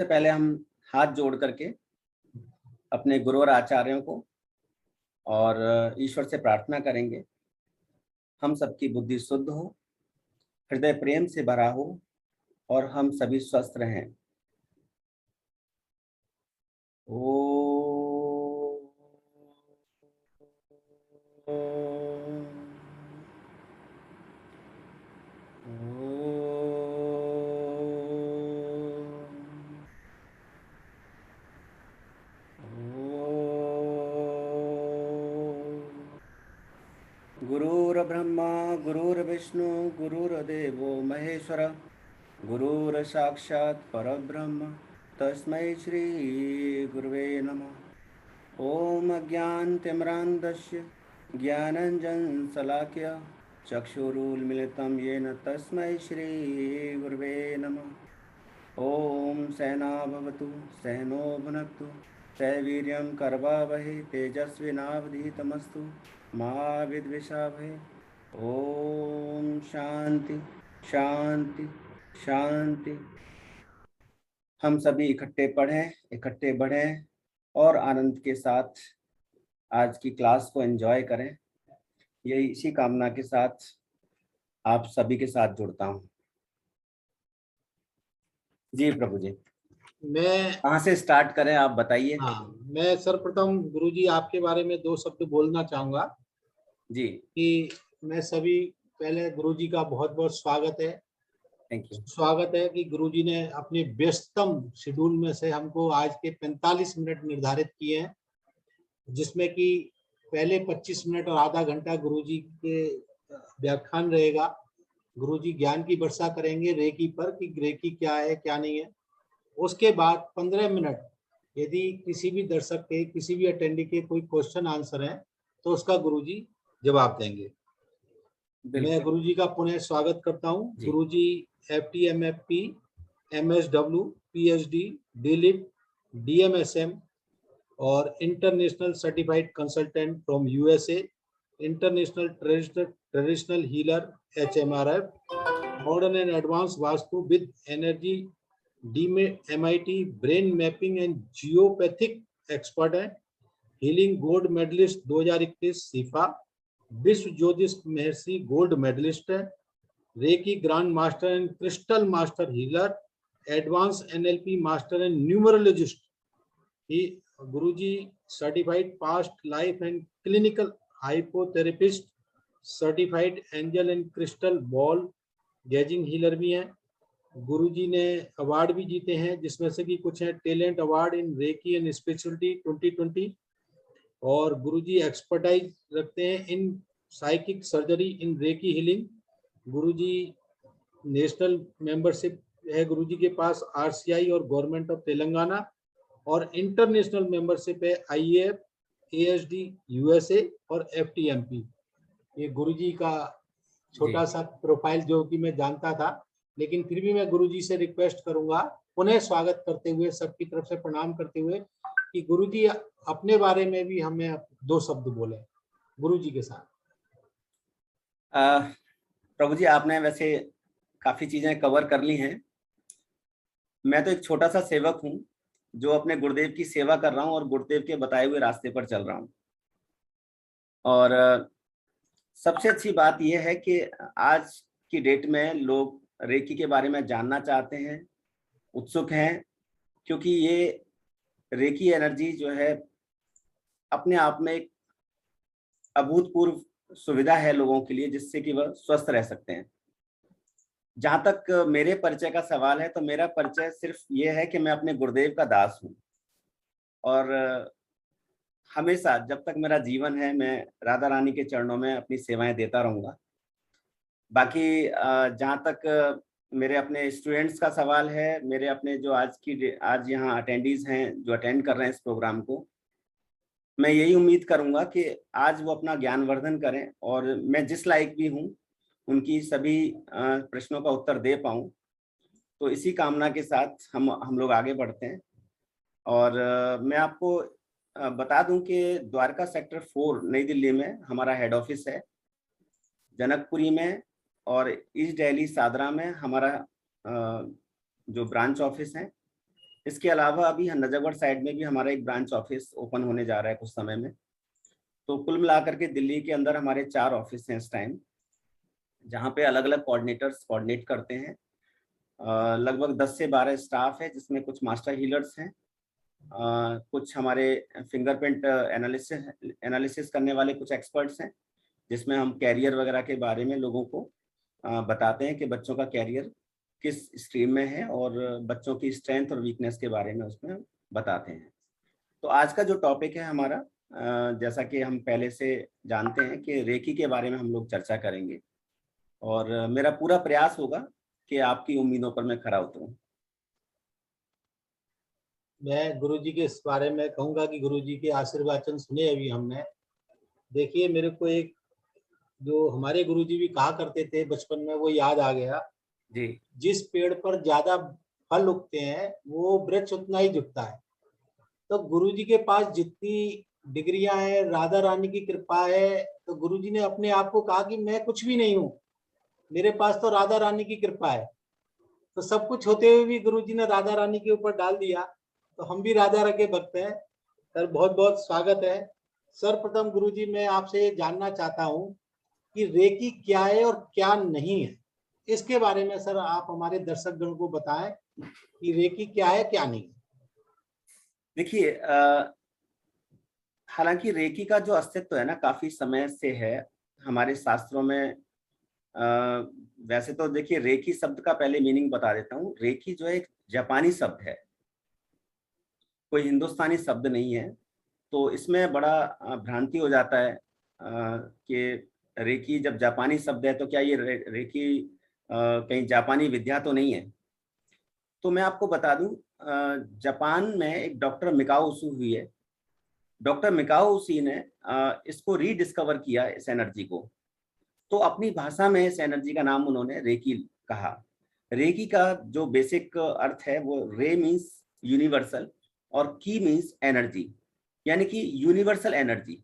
सबसे पहले हम हाथ जोड़ करके अपने गुरु और आचार्यों को और ईश्वर से प्रार्थना करेंगे हम सबकी बुद्धि शुद्ध हो, हृदय प्रेम से भरा हो और हम सभी स्वस्थ रहें। गुरुर्ब्रह्मा गुरुर्विष्णु गुरुर्देवो महेश्वर गुरुर्साक्षात् परब्रह्म तस्मै श्री गुरुवे नमः। ओम अज्ञानतिमिरान्धस्य ज्ञानाञ्जनशलाकया चक्षुरुन्मीलितं येन तस्मै श्री गुरुवे नमः। ओम सहना भवतु सहनो भुनक्तु सवीर्यं करवावहै तेजस्विनावधीतमस्तु मा विद्विषावहै। ओम शांति शांति शांति। हम सभी इकट्ठे बढ़ें और आनंद के साथ आज की क्लास को एंजॉय करें। यही इसी कामना के साथ आप सभी के साथ जुड़ता हूँ। जी प्रभु जी, मैं कहाँ से स्टार्ट करें आप बताइए। हाँ, मैं सर्वप्रथम गुरुजी आपके बारे में 2 शब्द बोलना चाहूंगा जी। कि मैं सभी पहले गुरुजी का बहुत बहुत स्वागत है। Thank you. स्वागत है कि गुरुजी ने अपने व्यस्ततम शेड्यूल में से हमको आज के 45 मिनट निर्धारित किए हैं, जिसमें कि पहले 25 मिनट और आधा घंटा गुरुजी के व्याख्यान रहेगा। गुरुजी ज्ञान की वर्षा करेंगे रेकी पर कि रेकी क्या है क्या नहीं है। उसके बाद 15 मिनट यदि किसी भी दर्शक के, किसी भी अटेंडी के कोई क्वेश्चन आंसर है तो उसका गुरुजी जवाब देंगे। मैं गुरुजी का पुनः स्वागत करता हूं। Guruji FTMFP, MSW, PhD, DLIT, DMSM और international certified consultant from USA, international traditional healer HMRF, modern and advance vastu with energy MIT brain mapping and geopathic expert है। हीलिंग गोल्ड मेडलिस्ट 2021 सीफा, विश्व ज्योतिष महर्षि गोल्ड मेडलिस्ट है। Reiki grand master and crystal master healer, advance NLP master and numerologist. ही Guruji certified past life and clinical hypotherapist, certified angel and crystal ball gazing healer भी हैं। गुरुजी ने अवार्ड भी जीते हैं, जिसमें से कि कुछ हैं talent award in recce and spirituality 2020। और गुरुजी एक्सपर्टाइज रखते हैं इन psychic surgery in recce healing. Guruji national membership है गुरुजी के पास RCI और गवर्नमेंट ऑफ तेलंगाना, और इंटरनेशनल मेंबरशिप है IAF, ASD USA और FTMP। ये गुरुजी का छोटा सा प्रोफाइल जो कि मैं जानता था, लेकिन फिर भी मैं गुरुजी से रिक्वेस्ट करूंगा पुनः स्वागत करते हुए, सबकी तरफ से प्रणाम करते हुए, कि गुरुजी अपने बारे में भी हमें 2 शब्द बोले गुरुजी के साथ। प्रभु जी, आपने वैसे काफी चीजें कवर कर ली हैं। मैं तो एक छोटा सा सेवक हूँ जो अपने गुरुदेव की सेवा कर रहा हूँ और गुरुदेव के बताए हुए रास्ते पर चल रहा हूँ। और सबसे अच्छी बात यह है कि आज की डेट में लोग रेकी के बारे में जानना चाहते हैं, उत्सुक हैं, क्योंकि ये रेकी एनर्जी जो है अपने आप में एक अभूतपूर्व सुविधा है लोगों के लिए, जिससे कि वह स्वस्थ रह सकते हैं। जहां तक मेरे परिचय का सवाल है, तो मेरा परिचय सिर्फ ये है कि मैं अपने गुरुदेव का दास हूँ और हमेशा जब तक मेरा जीवन है मैं राधा रानी के चरणों में अपनी सेवाएं देता रहूंगा। बाकी जहां तक मेरे अपने स्टूडेंट्स का सवाल है, मेरे अपने जो आज यहाँ अटेंडीज हैं जो अटेंड कर रहे हैं इस प्रोग्राम को, मैं यही उम्मीद करूंगा कि आज वो अपना ज्ञानवर्धन करें और मैं जिस लायक भी हूँ उनकी सभी प्रश्नों का उत्तर दे पाऊँ। तो इसी कामना के साथ हम लोग आगे बढ़ते हैं। और मैं आपको बता दूं कि द्वारका सेक्टर 4 नई दिल्ली में हमारा हेड ऑफिस है, जनकपुरी में और ईस्ट दिल्ली सादरा में हमारा जो ब्रांच ऑफिस है, इसके अलावा अभी नजफगढ़ साइड में भी हमारा एक ब्रांच ऑफिस ओपन होने जा रहा है कुछ समय में। तो कुल मिलाकर के दिल्ली के अंदर हमारे 4 ऑफिस हैं इस टाइम, जहाँ पे अलग अलग कोऑर्डिनेटर्स कोऑर्डिनेट करते हैं। लगभग 10 से 12 स्टाफ है, जिसमें कुछ मास्टर हीलर्स हैं, कुछ हमारे फिंगरप्रिंट एनालिसिस करने वाले कुछ एक्सपर्ट्स हैं, जिसमें हम कैरियर वगैरह के बारे में लोगों को बताते हैं कि बच्चों का कैरियर किस स्ट्रीम में है, और बच्चों की स्ट्रेंथ और वीकनेस के बारे में उसमें बताते हैं। तो आज का जो टॉपिक है हमारा, जैसा कि हम पहले से जानते हैं कि रेकी के बारे में हम लोग चर्चा करेंगे, और मेरा पूरा प्रयास होगा कि आपकी उम्मीदों पर मैं खरा उतरूं। मैं गुरुजी के इस बारे में कहूंगा कि गुरुजी के आशीर्वचन सुने अभी हमने। देखिए, मेरे को एक जो हमारे गुरुजी भी कहा करते थे बचपन में, वो याद आ गया। जी। जिस पेड़ पर ज्यादा फल उगते हैं वो वृक्ष उतना ही झुकता है। तो गुरुजी के पास जितनी डिग्रियां हैं, राधा रानी की कृपा है, तो गुरुजी ने अपने आप को कहा कि मैं कुछ भी नहीं हूँ, मेरे पास तो राधा रानी की कृपा है। तो सब कुछ होते हुए भी गुरुजी ने राधा रानी के ऊपर डाल दिया। तो हम भी राधा रानी के भक्त हैं। सर, बहुत बहुत स्वागत है। सर्वप्रथम गुरुजी, मैं आपसे ये जानना चाहता हूँ कि रेकी क्या है और क्या नहीं है। इसके बारे में सर आप हमारे दर्शकगण को बताएं कि रेकी क्या है, क्या नहीं है। देखिए, हालांकि रेकी का जो अस्तित्व है ना, काफी समय से है हमारे शास्त्रों में। वैसे तो देखिए, रेकी शब्द का पहले मीनिंग बता देता हूँ। रेकी जो है एक जापानी शब्द है, कोई हिंदुस्तानी शब्द नहीं है। तो इसमें बड़ा भ्रांति हो जाता है कि रेकी जब जापानी शब्द है तो क्या ये रेकी कहीं जापानी विद्या तो नहीं है। तो मैं आपको बता दूं, जापान में एक डॉक्टर मिकाओ उशी हुई है। डॉक्टर मिकाओ उशी ने इसको रीडिस्कवर किया, इस एनर्जी को। तो अपनी भाषा में इस एनर्जी का नाम उन्होंने रेकी कहा। रेकी का जो बेसिक अर्थ है वो रे मीन्स यूनिवर्सल और की मीन्स एनर्जी, यानी कि यूनिवर्सल एनर्जी।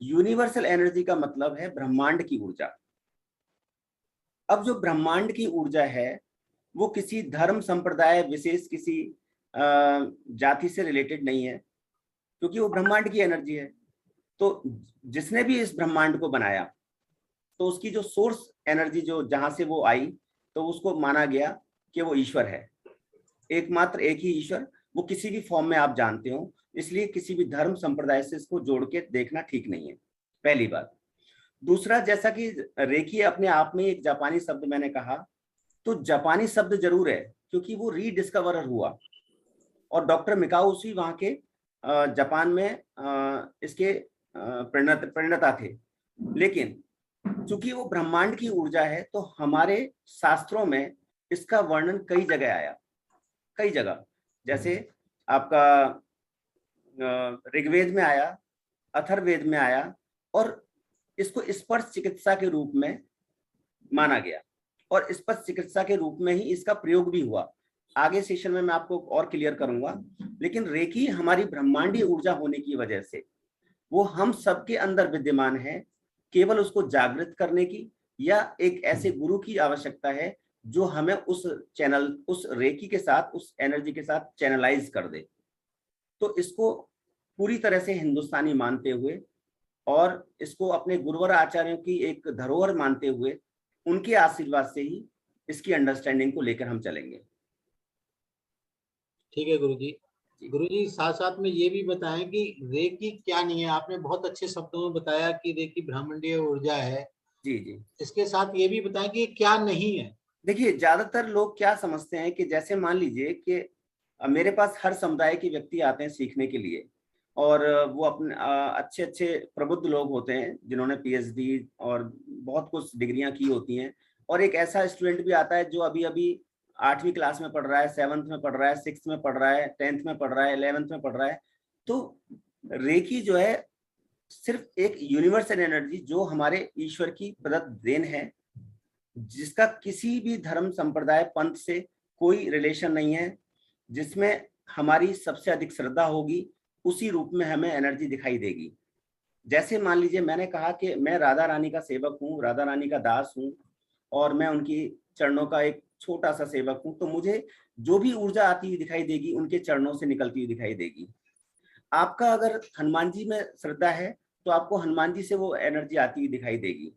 यूनिवर्सल एनर्जी का मतलब है ब्रह्मांड की ऊर्जा। अब जो ब्रह्मांड की ऊर्जा है वो किसी धर्म संप्रदाय विशेष, किसी जाति से रिलेटेड नहीं है, क्योंकि वो ब्रह्मांड की एनर्जी है। तो जिसने भी इस ब्रह्मांड को बनाया, तो उसकी जो सोर्स एनर्जी जो जहां से वो आई, तो उसको माना गया कि वो ईश्वर है, एकमात्र एक ही ईश्वर। वो किसी भी फॉर्म में आप जानते हो, इसलिए किसी भी धर्म संप्रदाय से इसको जोड़ के देखना ठीक नहीं है, पहली बात। दूसरा, जैसा कि रेकी अपने आप में एक जापानी शब्द मैंने कहा, तो जापानी शब्द जरूर है क्योंकि वो रीडिस्कवर हुआ, और डॉक्टर मिकाओ उशी वहां के जापान में इसके प्रणेता थे। लेकिन चूंकि वो ब्रह्मांड की ऊर्जा है, तो हमारे शास्त्रों में इसका वर्णन कई जगह आया, कई जगह। जैसे आपका ऋग्वेद में आया, अथर्ववेद में आया, और इसको स्पर्श चिकित्सा के रूप में माना गया, और स्पर्श चिकित्सा के रूप में ही इसका प्रयोग भी हुआ। आगे सेशन में मैं आपको और क्लियर करूंगा। लेकिन रेकी हमारी ब्रह्मांडीय ऊर्जा होने की वजह से वो हम सबके अंदर विद्यमान है। केवल उसको जागृत करने की या एक ऐसे गुरु की आवश्यकता है जो हमें उस चैनल, उस रेकी के साथ, उस एनर्जी के साथ चैनलाइज कर दे। तो इसको पूरी तरह से हिंदुस्तानी मानते हुए और इसको अपने गुरुवर आचार्यों की एक धरोहर मानते हुए, उनके आशीर्वाद से ही इसकी अंडरस्टैंडिंग को लेकर हम चलेंगे। ठीक है गुरुजी। गुरुजी, साथ साथ में ये भी बताएं कि रेकी क्या नहीं है। आपने बहुत अच्छे शब्दों में बताया कि रेकी ब्रह्मांडीय ऊर्जा है। जी जी। इसके साथ ये भी बताएं कि क्या नहीं है। देखिए, ज्यादातर लोग क्या समझते हैं कि जैसे मान लीजिए कि मेरे पास हर समुदाय के व्यक्ति आते हैं सीखने के लिए, और वो अपने अच्छे अच्छे प्रबुद्ध लोग होते हैं जिन्होंने पीएचडी और बहुत कुछ डिग्रियां की होती हैं। और एक ऐसा स्टूडेंट भी आता है जो अभी अभी 8वीं क्लास में पढ़ रहा है, 7th में पढ़ रहा है, 6th में पढ़ रहा है, 10th में पढ़ रहा है, 11th में पढ़ रहा है। तो रेकी जो है सिर्फ एक यूनिवर्सल एनर्जी जो हमारे ईश्वर की प्रदत्त देन है, जिसका किसी भी धर्म संप्रदाय पंथ से कोई रिलेशन नहीं है, जिसमें हमारी सबसे अधिक श्रद्धा होगी उसी रूप में हमें एनर्जी दिखाई देगी। जैसे मान लीजिए, मैंने कहा कि मैं राधा रानी का सेवक हूँ, राधा रानी का दास हूँ, और मैं उनकी चरणों का एक छोटा सा सेवक हूं, तो मुझे जो भी ऊर्जा आती हुई दिखाई देगी उनके चरणों से निकलती हुई दिखाई देगी। आपका अगर हनुमान जी में श्रद्धा है तो आपको हनुमान जी से वो एनर्जी आती हुई दिखाई देगी।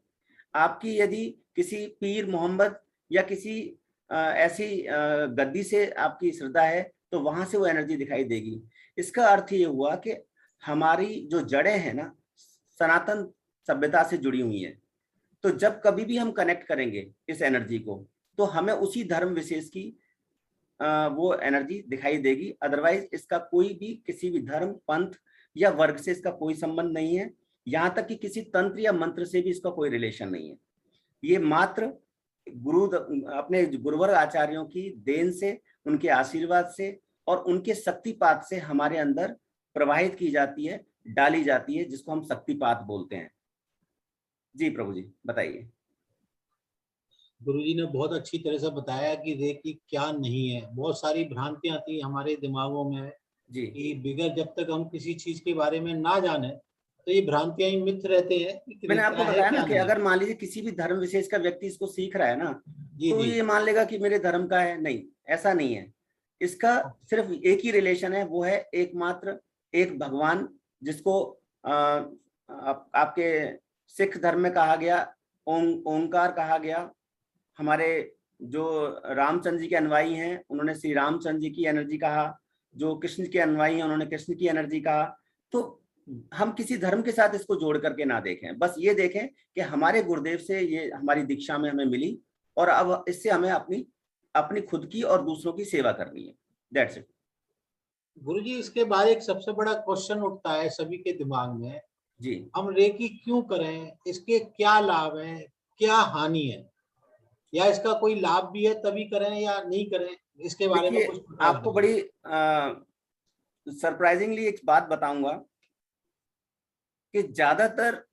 आपकी यदि किसी पीर मोहम्मद या किसी ऐसी गद्दी से आपकी श्रद्धा है तो वहां से वो एनर्जी दिखाई देगी। इसका अर्थ ये हुआ कि हमारी जो जड़ें हैं ना सनातन सभ्यता से जुड़ी हुई हैं। तो जब कभी भी हम कनेक्ट करेंगे इस एनर्जी को तो हमें उसी धर्म विशेष की वो एनर्जी दिखाई देगी। अदरवाइज इसका कोई भी किसी भी धर्म पंथ या वर्ग से इसका कोई संबंध नहीं है। यहाँ तक कि किसी तंत्र या मंत्र से भी इसका कोई रिलेशन नहीं है। ये मात्र गुरु अपने गुरुवर आचार्यों की देन से, उनके आशीर्वाद से और उनके शक्तिपात से हमारे अंदर प्रवाहित की जाती है, डाली जाती है, जिसको हम शक्तिपात बोलते हैं। जी प्रभु जी बताइए। गुरुजी ने बहुत अच्छी तरह से बताया कि रेकी क्या नहीं है। बहुत सारी भ्रांतियां थी हमारे दिमागों में जी कि बिगड़ जब तक हम किसी चीज के बारे में ना जाने तो ये भ्रांतियां ही मिथ रहते हैं कि मैंने क्या आपको है बताया ना क्या कि नहीं। अगर मान लीजिए किसी भी धर्म विशेष का व्यक्ति इसको सीख रहा है ना जी तो जी। ये मान लेगा कि मेरे धर्म का है। नहीं, ऐसा नहीं है। इसका सिर्फ एक ही रिलेशन है, वो है एकमात्र एक भगवान, जिसको आपके सिख धर्म में कहा गया ओंकार कहा गया। हमारे जो रामचंद्र जी के अनुयायी हैं उन्होंने श्री रामचंद्र जी की एनर्जी कहा, जो कृष्ण के अनुयायी हैं उन्होंने कृष्ण की एनर्जी कहा। तो हम किसी धर्म के साथ इसको जोड़ करके ना देखें, बस ये देखें कि हमारे गुरुदेव से ये हमारी दीक्षा में हमें मिली और अब इससे हमें अपनी अपनी खुद की और दूसरों की सेवा करनी है। That's it. गुरुजी इसके बाद एक सबसे बड़ा क्वेश्चन उठता है सभी के दिमाग में, जी हम रेकी क्यों करें, इसके क्या लाभ हैं, क्या हानि है, या इसका कोई लाभ भी है तभी करें या नहीं करें, इसके बारे में देखिए, कुछ प्रकाश आपको डालिए। बड़ी सरप्राइजिंगली एक बात बताऊंगा कि ज्यादातर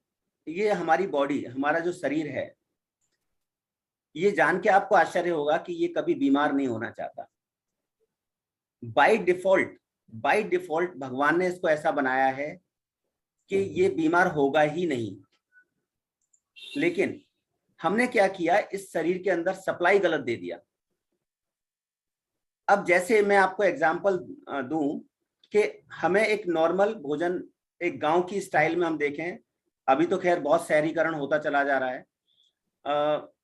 ये हमारी बॉडी, हमारा जो शरीर है, ये जान के आपको आश्चर्य होगा कि ये कभी बीमार नहीं होना चाहता। बाय डिफॉल्ट भगवान ने इसको ऐसा बनाया है कि ये बीमार होगा ही नहीं। लेकिन हमने क्या किया, इस शरीर के अंदर सप्लाई गलत दे दिया। अब जैसे मैं आपको एग्जांपल दूं कि हमें एक नॉर्मल भोजन एक गांव की स्टाइल में हम देखें, अभी तो खैर बहुत शहरीकरण होता चला जा रहा है।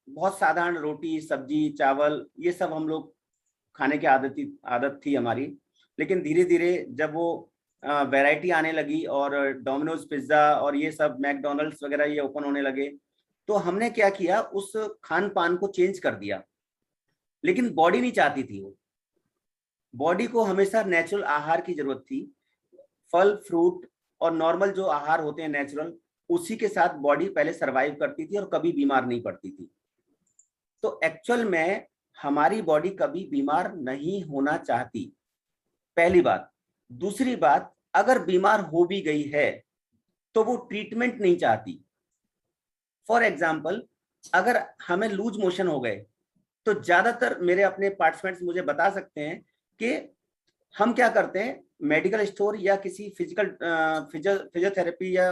बहुत साधारण रोटी सब्जी चावल ये सब हम लोग खाने की आदत थी हमारी। लेकिन धीरे धीरे जब वो वैरायटी आने लगी और डोमिनोज पिज्जा और ये सब मैकडोनल्ड्स वगैरह ये ओपन होने लगे, तो हमने क्या किया, उस खान पान को चेंज कर दिया। लेकिन बॉडी नहीं चाहती थी। वो बॉडी को हमेशा नेचुरल आहार की जरूरत थी। फल फ्रूट और नॉर्मल जो आहार होते हैं नेचुरल, उसी के साथ बॉडी पहले सरवाइव करती थी और कभी बीमार नहीं पड़ती थी। तो एक्चुअल में हमारी बॉडी कभी बीमार नहीं होना चाहती, पहली बात। दूसरी बात, अगर बीमार हो भी गई है तो वो ट्रीटमेंट नहीं चाहती। फॉर एग्जाम्पल, अगर हमें लूज मोशन हो गए तो ज्यादातर मेरे अपने पार्टिसिपेंट्स मुझे बता सकते हैं कि हम क्या करते हैं, मेडिकल स्टोर या किसी फिजियोथेरेपी या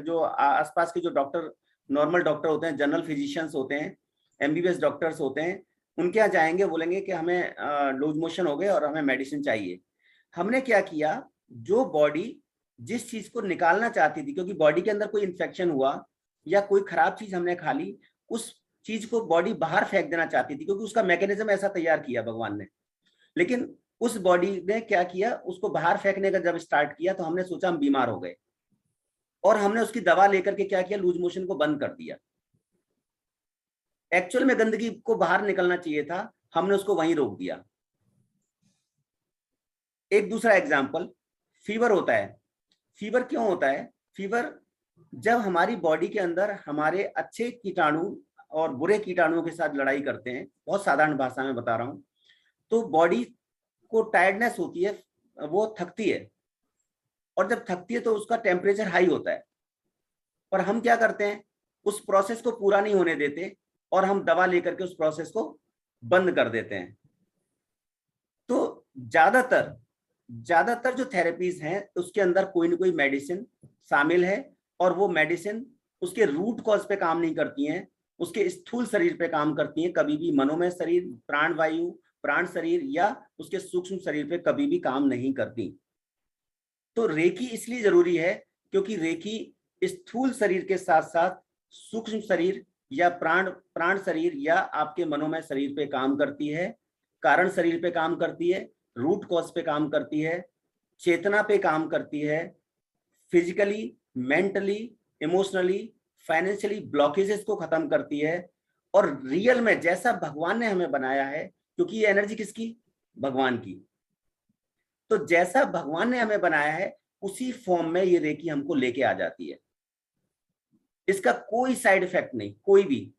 जो आसपास के जो डॉक्टर नॉर्मल डॉक्टर होते हैं, जनरल फिजिशियंस होते हैं, एमबीबीएस डॉक्टर्स होते हैं, उनके यहाँ जाएंगे, बोलेंगे कि हमें लूज मोशन हो गए और हमें मेडिसिन चाहिए। हमने क्या किया, जो बॉडी जिस चीज को निकालना चाहती थी, क्योंकि बॉडी के अंदर कोई इन्फेक्शन हुआ या कोई खराब चीज हमने खा ली, उस चीज को बॉडी बाहर फेंक देना चाहती थी, क्योंकि उसका मैकेनिज्म ऐसा तैयार किया भगवान ने। लेकिन उस बॉडी ने क्या किया, उसको बाहर फेंकने का जब स्टार्ट किया तो हमने सोचा हम बीमार हो गए और हमने उसकी दवा लेकर के क्या किया, लूज मोशन को बंद कर दिया। एक्चुअल में गंदगी को बाहर निकलना चाहिए था, हमने उसको वहीं रोक दिया। एक दूसरा एग्जाम्पल, फीवर होता है। फीवर क्यों होता है? फीवर जब हमारी बॉडी के अंदर हमारे अच्छे कीटाणु और बुरे कीटाणुओं के साथ लड़ाई करते हैं, बहुत साधारण भाषा में बता रहा हूं, तो बॉडी को टायर्डनेस होती है, वो थकती है, और जब थकती है तो उसका टेम्परेचर हाई होता है। पर हम क्या करते हैं, उस प्रोसेस को पूरा नहीं होने देते और हम दवा लेकर के उस प्रोसेस को बंद कर देते हैं। तो ज्यादातर जो थेरेपीज हैं उसके अंदर कोई ना कोई मेडिसिन शामिल है, और वो मेडिसिन उसके रूट कॉज पे काम नहीं करती हैं, उसके स्थूल शरीर पे काम करती हैं, कभी भी मनोमय शरीर, प्राण वायु, प्राण शरीर या उसके सूक्ष्म शरीर पे कभी भी काम नहीं करती। तो रेकी इसलिए जरूरी है क्योंकि रेकी स्थूल शरीर के साथ साथ सूक्ष्म शरीर या प्राण शरीर या आपके मनोमय शरीर पे काम करती है, कारण शरीर पे काम करती है, रूट कॉज पे काम करती है, चेतना पे काम करती है, physically, mentally, emotionally, financially blockages को खत्म करती है। और रियल में जैसा भगवान ने हमें बनाया है, क्योंकि ये एनर्जी किसकी? भगवान की। तो जैसा भगवान ने हमें बनाया है उसी फॉर्म में ये रेकी हमको लेके आ जाती है। इसका कोई साइड इफेक्ट नहीं, कोई भी।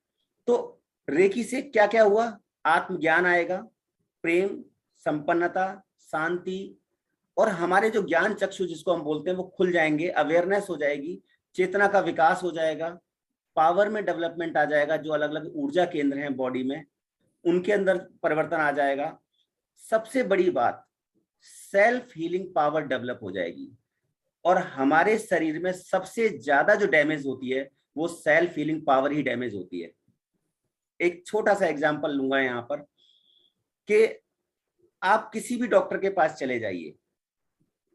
तो रेकी से क्या क्या हुआ? आत्मज्ञान आएगा, प्रेम, संपन्नता, शांति, और हमारे जो ज्ञान चक्षु जिसको हम बोलते हैं वो खुल जाएंगे, अवेयरनेस हो जाएगी, चेतना का विकास हो जाएगा, पावर में डेवलपमेंट आ जाएगा, जो अलग अलग ऊर्जा केंद्र हैं बॉडी में उनके अंदर परिवर्तन आ जाएगा। सबसे बड़ी बात, सेल्फ हीलिंग पावर डेवलप हो जाएगी। और हमारे शरीर में सबसे ज्यादा जो डैमेज होती है वो सेल्फ हीलिंग पावर ही डैमेज होती है। एक छोटा सा एग्जांपल लूंगा यहाँ पर कि आप किसी भी डॉक्टर के पास चले जाइए,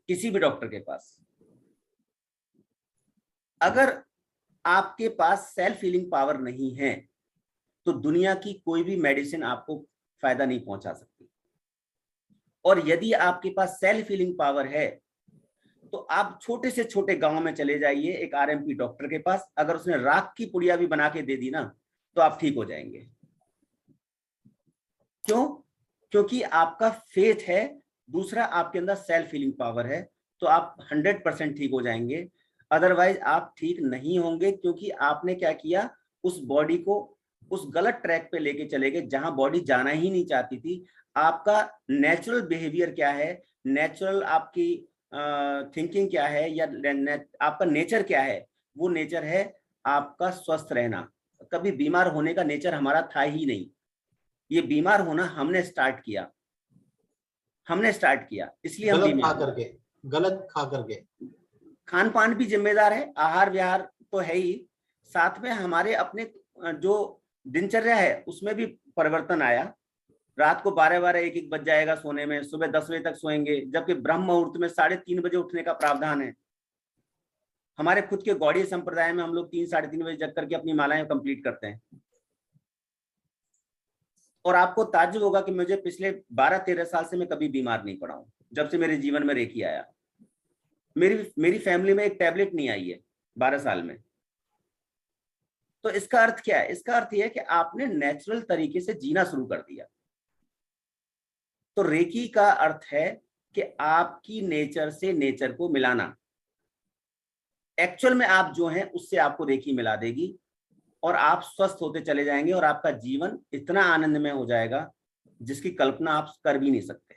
किसी भी डॉक्टर के पास, अगर आपके पास सेल्फ हीलिंग पावर नहीं है तो दुनिया की कोई भी मेडिसिन आपको फायदा नहीं पहुंचा सकती। और यदि आपके पास सेल्फ हीलिंग पावर है तो आप छोटे से छोटे गांव में चले जाइए एक आरएमपी डॉक्टर के पास, अगर उसने राख की पुड़िया भी बना के दे दी ना तो आप ठीक हो जाएंगे। क्यों? क्योंकि आपका फेथ है, दूसरा आपके अंदर सेल्फ हीलिंग पावर है, तो आप 100% ठीक हो जाएंगे। अदरवाइज आप ठीक नहीं होंगे, क्योंकि आपने क्या किया, उस बॉडी को उस गलत ट्रैक पे लेके चले गए जहां बॉडी जाना ही नहीं चाहती थी। आपका नेचुरल बिहेवियर क्या है, नेचुरल आपकी थिंकिंग क्या है, या आपका नेचर क्या है? वो नेचर है आपका स्वस्थ रहना। कभी बीमार होने का नेचर हमारा था ही नहीं। ये बीमार होना हमने स्टार्ट किया, इसलिए हम बीमार गलत खा करके। खान पान भी जिम्मेदार है, आहार विहार तो है ही, साथ में हमारे अपने जो दिनचर्या है उसमें भी परिवर्तन आया। रात को 12-12 1-1 बज जाएगा सोने में, सुबह 10 बजे तक सोएंगे, जबकि ब्रह्म मुहूर्त में 3:30 बजे उठने का प्रावधान है। हमारे खुद के गौड़ीय संप्रदाय में हम लोग 3-3:30 बजे जग करके अपनी मालाएं कंप्लीट करते हैं। और आपको ताज्जुब होगा कि मुझे पिछले 12-13 साल से मैं कभी बीमार नहीं पड़ा हूं, जब से मेरे जीवन में रेकी आया। मेरी फैमिली में एक टैबलेट नहीं आई है 12 साल में। तो इसका अर्थ क्या है? इसका अर्थ यह है कि आपने नेचुरल तरीके से जीना शुरू कर दिया। तो रेकी का अर्थ है कि आपकी नेचर से नेचर को मिलाना। एक्चुअल में आप जो हैं उससे आपको रेकी मिला देगी और आप स्वस्थ होते चले जाएंगे और आपका जीवन इतना आनंदमय हो जाएगा जिसकी कल्पना आप कर भी नहीं सकते।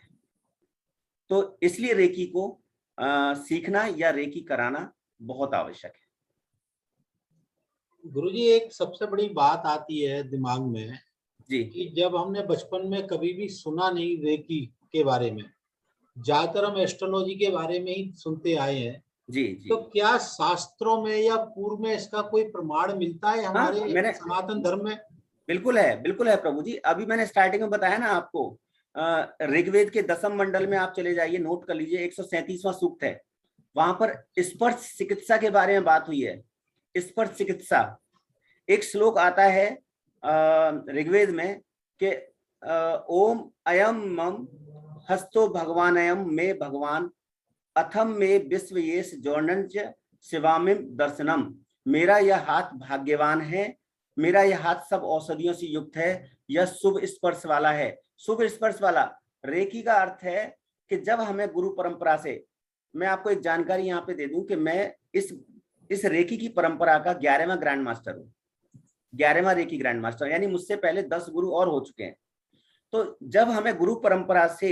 तो इसलिए रेकी को सीखना या रेकी कराना बहुत आवश्यक है। गुरुजी, एक सबसे बड़ी बात आती है दिमाग में जी, कि जब हमने बचपन में कभी भी सुना नहीं रेकी के बारे में, ज्यादातर हम एस्ट्रोलॉजी के बारे में ही सुनते आए हैं। जी, जी। तो क्या शास्त्रों में या पूर्व में इसका कोई प्रमाण मिलता है हमारे सनातन धर्म में? बिल्कुल है प्रभु जी। अभी मैंने स्टार्टिंग में बताया ना आपको, ऋग्वेद के 10वें मंडल में आप चले जाइए, नोट कर लीजिए, 137वां सूक्त है, वहां पर स्पर्श चिकित्सा के बारे में बात हुई है। स्पर्श चिकित्सा एक श्लोक आता है ऋग्वेद में कि ओम अयम मम हस्तो भगवानयम में भगवान अथम में विश्व येष जौर्णंच शिवामिम दर्शनम। मेरा यह हाथ भाग्यवान है, मेरा यह हाथ सब औषधियों से युक्त है, यह शुभ स्पर्श वाला है। शुभ स्पर्श वाला रेकी का अर्थ है कि जब हमें गुरु परंपरा से, मैं आपको एक जानकारी यहाँ पे दे दूं कि मैं इस रेकी की परंपरा का 11वां ग्रैंड मास्टर हूँ। 11वां रेकी ग्रैंड मास्टर, यानी मुझसे पहले 10 गुरु और हो चुके हैं। तो जब हमें गुरु परंपरा से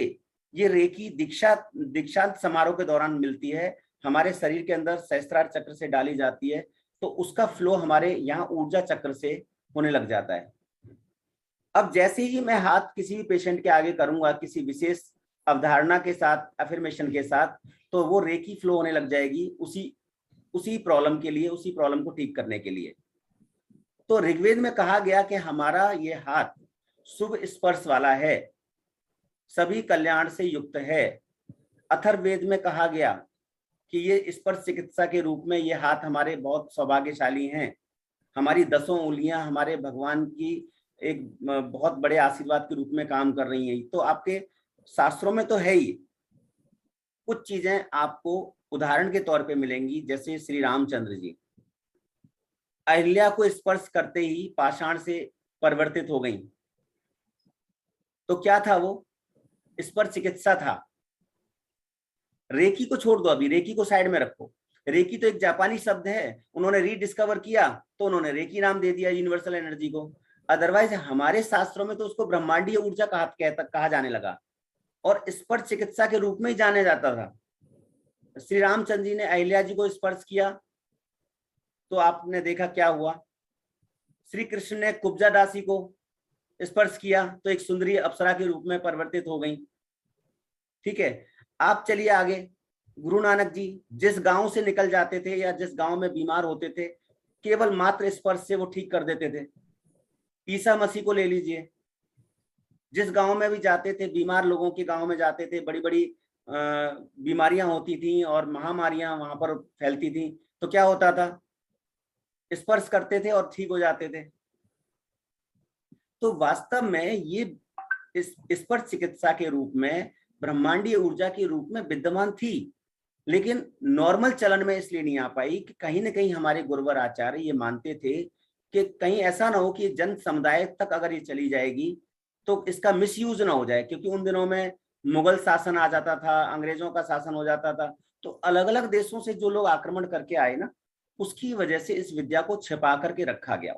ये रेकी दीक्षांत समारोह के दौरान मिलती है, हमारे शरीर के अंदर सहस्त्रार चक्र से डाली जाती है, तो उसका फ्लो हमारे यहाँ ऊर्जा चक्र से होने लग जाता है। अब जैसे ही मैं हाथ किसी भी पेशेंट के आगे करूंगा किसी विशेष अवधारणा के साथ, अफर्मेशन के साथ, तो वो रेकी फ्लो होने लग जाएगी उसी प्रॉब्लम के लिए, उसी प्रॉब्लम को ठीक करने के लिए। तो ऋग्वेद में कहा गया कि हमारा ये हाथ शुभ स्पर्श वाला है, सभी कल्याण से युक्त है। अथर्ववेद में कहा गया कि ये स्पर्श चिकित्सा के रूप में ये हाथ हमारे बहुत सौभाग्यशाली हैं, हमारी 10 उंगलियां हमारे भगवान की एक बहुत बड़े आशीर्वाद के रूप में काम कर रही हैं। तो आपके शास्त्रों में तो है ही। कुछ चीजें आपको उदाहरण के तौर पे मिलेंगी, जैसे श्री रामचंद्र जी अहिल्या को स्पर्श करते ही पाषाण से परिवर्तित हो गई। तो क्या था वो? स्पर्श चिकित्सा था। रेकी को छोड़ दो, अभी रेकी को साइड में रखो। रेकी तो एक जापानी शब्द है, उन्होंने रीडिस्कवर किया तो उन्होंने रेकी नाम दे दिया यूनिवर्सल एनर्जी को। अदरवाइज हमारे शास्त्रों में तो उसको ब्रह्मांडीय ऊर्जा कहा जाने लगा और स्पर्श चिकित्सा के रूप में ही जाने जाता था। श्री रामचंद्र जी ने अहिल्या जी को स्पर्श किया तो आपने देखा क्या हुआ। श्री कृष्ण ने कुब्जा दासी को स्पर्श किया तो एक सुंदरी अप्सरा के रूप में परिवर्तित हो गई। ठीक है, आप चलिए आगे। गुरु नानक जी जिस गांव से निकल जाते थे या जिस गांव में बीमार होते थे, केवल मात्र स्पर्श से वो ठीक कर देते थे। ईसा मसीह को ले लीजिए, जिस गांव में भी जाते थे, बीमार लोगों के गांव में जाते थे, बड़ी बड़ी बीमारियां होती थी और महामारियां वहां पर फैलती थी, तो क्या होता था? स्पर्श करते थे और ठीक हो जाते थे। तो वास्तव में ये स्पर्श चिकित्सा के रूप में ब्रह्मांडीय ऊर्जा के रूप में विद्यमान थी, लेकिन नॉर्मल चलन में इसलिए नहीं आ पाई कि कहीं ना कहीं हमारे गुरुवर आचार्य ये मानते थे कि कहीं ऐसा ना हो कि जन समुदाय तक अगर ये चली जाएगी तो इसका मिसयूज ना हो जाए, क्योंकि उन दिनों में मुगल शासन आ जाता था, अंग्रेजों का शासन हो जाता था। तो अलग अलग देशों से जो लोग आक्रमण करके आए ना, उसकी वजह से इस विद्या को छिपा करके रखा गया।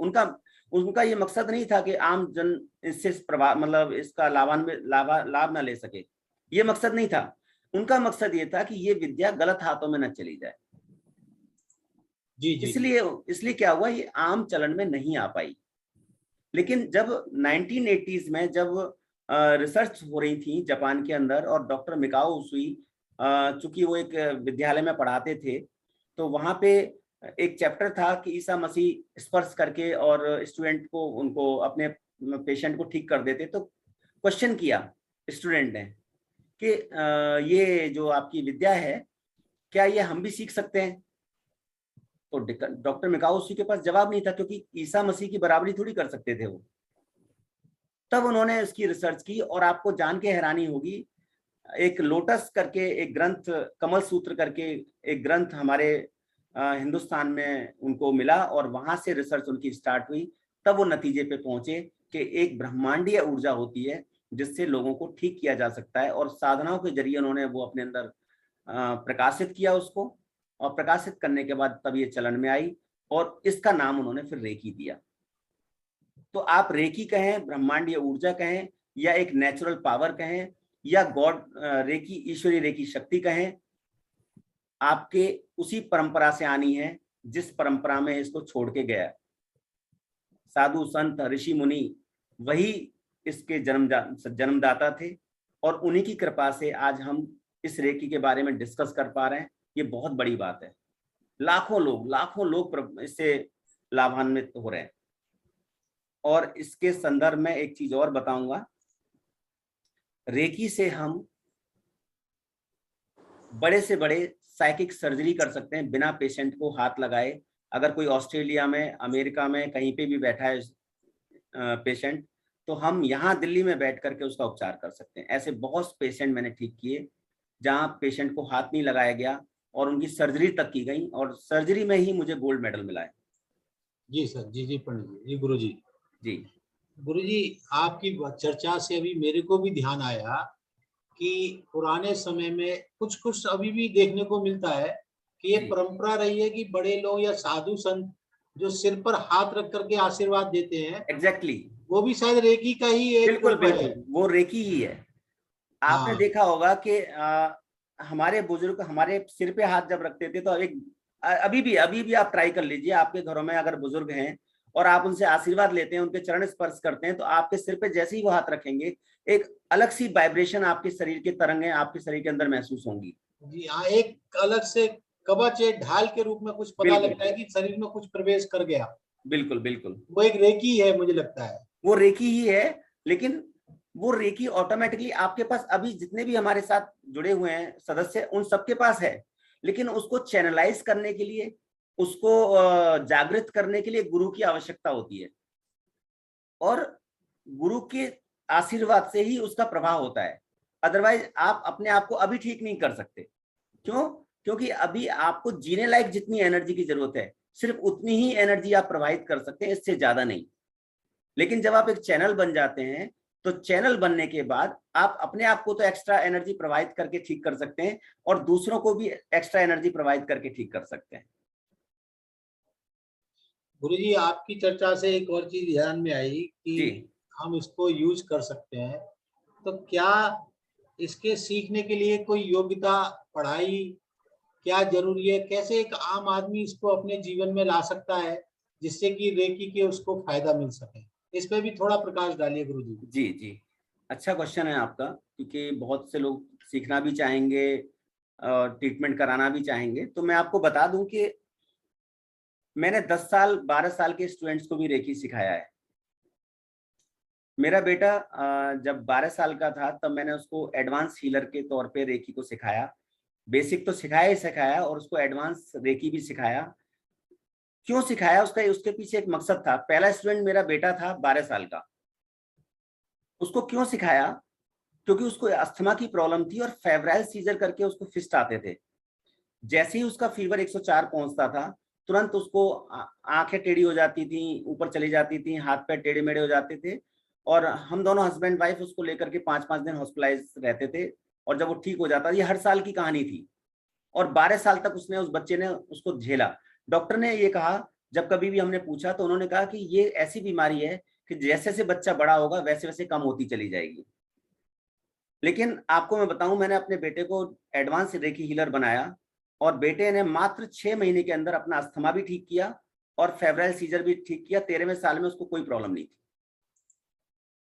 उनका ये मकसद नहीं था कि आम जन इससे प्रभाव मतलब इसका लाभ ना ले सके, ये मकसद नहीं था। उनका मकसद ये था कि ये विद्या गलत हाथों में न चली जाए। जी जी। इसलिए क्या हुआ, ये आम चलन में नहीं आ पाई। लेकिन जब 1980s में जब रिसर्च हो रही थी जापान के अंदर, और डॉक्टर मिकाओ उसुई चूंकि वो एक विद्यालय में पढ़ाते थे, तो वहां पे एक चैप्टर था कि ईसा मसीह स्पर्श करके और स्टूडेंट को उनको अपने पेशेंट को ठीक कर देते। तो क्वेश्चन किया स्टूडेंट ने कि ये जो आपकी विद्या है, क्या ये हम भी सीख सकते हैं? तो डॉक्टर मिकाओसी के पास जवाब नहीं था, क्योंकि ईसा मसीह की बराबरी थोड़ी कर सकते थे वो। तब उन्होंने इसकी रिसर्च की, और आपको जान के हैरानी होगी, एक लोटस करके एक ग्रंथ, कमल सूत्र करके एक ग्रंथ हमारे हिंदुस्तान में उनको मिला, और वहां से रिसर्च उनकी स्टार्ट हुई। तब वो नतीजे पे पहुंचे कि एक ब्रह्मांडीय ऊर्जा होती है जिससे लोगों को ठीक किया जा सकता है, और साधनाओं के जरिए उन्होंने वो अपने अंदर प्रकाशित किया उसको, और प्रकाशित करने के बाद तब ये चलन में आई, और इसका नाम उन्होंने फिर रेकी दिया। तो आप रेकी कहें, ब्रह्मांडीय ऊर्जा कहें, या एक नेचुरल पावर कहें, या गॉड रेकी, ईश्वरीय रेकी शक्ति कहें, आपके उसी परंपरा से आनी है जिस परंपरा में इसको छोड़ के गया। साधु संत ऋषि मुनि वही इसके जन्मदाता थे, और उन्हीं की कृपा से आज हम इस रेकी के बारे में डिस्कस कर पा रहे हैं। ये बहुत बड़ी बात है। लाखों लोग इससे लाभान्वित हो रहे हैं। और इसके संदर्भ में एक चीज और बताऊंगा, रेकी से हम बड़े से बड़े साइकिक सर्जरी कर सकते हैं बिना पेशेंट को हाथ लगाए। अगर कोई ऑस्ट्रेलिया में, अमेरिका में कहीं पे भी बैठा है पेशेंट, तो हम यहाँ दिल्ली में बैठ करके उसका उपचार कर सकते हैं। ऐसे बहुत पेशेंट मैंने ठीक किए जहाँ पेशेंट को हाथ नहीं लगाया गया और उनकी सर्जरी तक की गई, और सर्जरी में ही मुझे गोल्ड मेडल मिला है। जी सर, जी पंडित जी, जी गुरु जी। जी गुरु जी, आपकी चर्चा से अभी मेरे को भी ध्यान आया कि पुराने समय में कुछ अभी भी देखने को मिलता है कि ये परंपरा रही है कि बड़े लोग या साधु संत जो सिर पर हाथ रख करके आशीर्वाद देते हैं, एग्जैक्टली, वो भी शायद रेकी का ही एक बिल्कुल वो रेकी ही है। आपने देखा होगा कि हमारे बुजुर्ग हमारे सिर पे हाथ जब रखते थे, तो अभी भी आप ट्राई कर लीजिए, आपके घरों में अगर बुजुर्ग हैं और आप उनसे आशीर्वाद लेते हैं, उनके चरण स्पर्श करते हैं, तो आपके सिर पे जैसे ही वो हाथ रखेंगे, एक अलग सी वाइब्रेशन आपके शरीर के तरंगें आपके शरीर के अंदर महसूस होंगी। जी हाँ, एक अलग से कवच, ढाल के रूप में कुछ पता लगता है कि शरीर में कुछ प्रवेश कर गया। बिल्कुल बिल्कुल, वो एक रेकी है मुझे लगता है। वो रेकी ही है, लेकिन वो रेकी ऑटोमेटिकली आपके पास अभी जितने भी हमारे साथ जुड़े हुए हैं सदस्य, उन सबके पास है, लेकिन उसको चैनलाइज करने के लिए, उसको जागृत करने के लिए गुरु की आवश्यकता होती है, और गुरु के आशीर्वाद से ही उसका प्रभाव होता है। अदरवाइज आप अपने आप को अभी ठीक नहीं कर सकते। क्यों? क्योंकि अभी आपको जीने लायक जितनी एनर्जी की जरूरत है, सिर्फ उतनी ही एनर्जी आप प्रोवाइड कर सकते हैं, इससे ज्यादा नहीं। लेकिन जब आप एक चैनल बन जाते हैं, तो चैनल बनने के बाद आप अपने आप को तो एक्स्ट्रा एनर्जी प्रोवाइड करके ठीक कर सकते हैं, और दूसरों को भी एक्स्ट्रा एनर्जी प्रोवाइड करके ठीक कर सकते हैं। गुरुजी, आपकी चर्चा से एक और चीज ध्यान में आई कि जी हम इसको यूज कर सकते हैं, तो क्या इसके सीखने के लिए कोई योग्यता, पढ़ाई क्या जरूरी है? कैसे एक आम आदमी इसको अपने जीवन में ला सकता है जिससे कि रेकी के उसको फायदा मिल सके? इस पे भी थोड़ा प्रकाश डालिए गुरुजी। जी जी, अच्छा क्वेश्चन है आपका, क्योंकि बहुत से लोग सीखना भी चाहेंगे और ट्रीटमेंट कराना भी चाहेंगे। तो मैं आपको बता दूं कि मैंने 10 साल 12 साल के स्टूडेंट्स को भी रेकी सिखाया है। मेरा बेटा जब 12 साल का था, तब मैंने उसको एडवांस हीलर के तौर पे रेकी को सिखाया। बेसिक तो सिखाया ही सिखाया, और उसको एडवांस रेकी भी सिखाया। क्यों सिखाया, उसका उसके पीछे एक मकसद था। पहला स्टूडेंट मेरा बेटा था 12 साल का। उसको क्यों सिखाया? क्योंकि उसको अस्थमा की प्रॉब्लम थी, और फेब्राइल सीजर करके उसको फिस्ट आते थे। जैसे ही उसका फीवर 104 पहुंचता था, तुरंत उसको आंखें टेढ़ी हो जाती थी, ऊपर चली जाती थी, हाथ पैर टेढ़े मेढ़े हो जाते थे। और हम दोनों हस्बैंड वाइफ उसको लेकर के 5-5 दिन हॉस्पिटलाइज रहते थे। और जब वो ठीक हो जाता, ये हर साल की कहानी थी, और 12 साल तक उसने, उस बच्चे ने उसको झेला। डॉक्टर ने ये कहा, जब कभी भी हमने पूछा तो उन्होंने कहा कि ये ऐसी बीमारी है कि जैसे जैसे बच्चा बड़ा होगा वैसे वैसे कम होती चली जाएगी। लेकिन आपको मैं बताऊं, मैंने अपने बेटे को एडवांस रेकी हीलर बनाया, और बेटे ने मात्र 6 महीने के अंदर अपना अस्थमा भी ठीक किया और फेब्राइल सीजर भी ठीक किया। 13वें साल में उसको कोई प्रॉब्लम नहीं थी।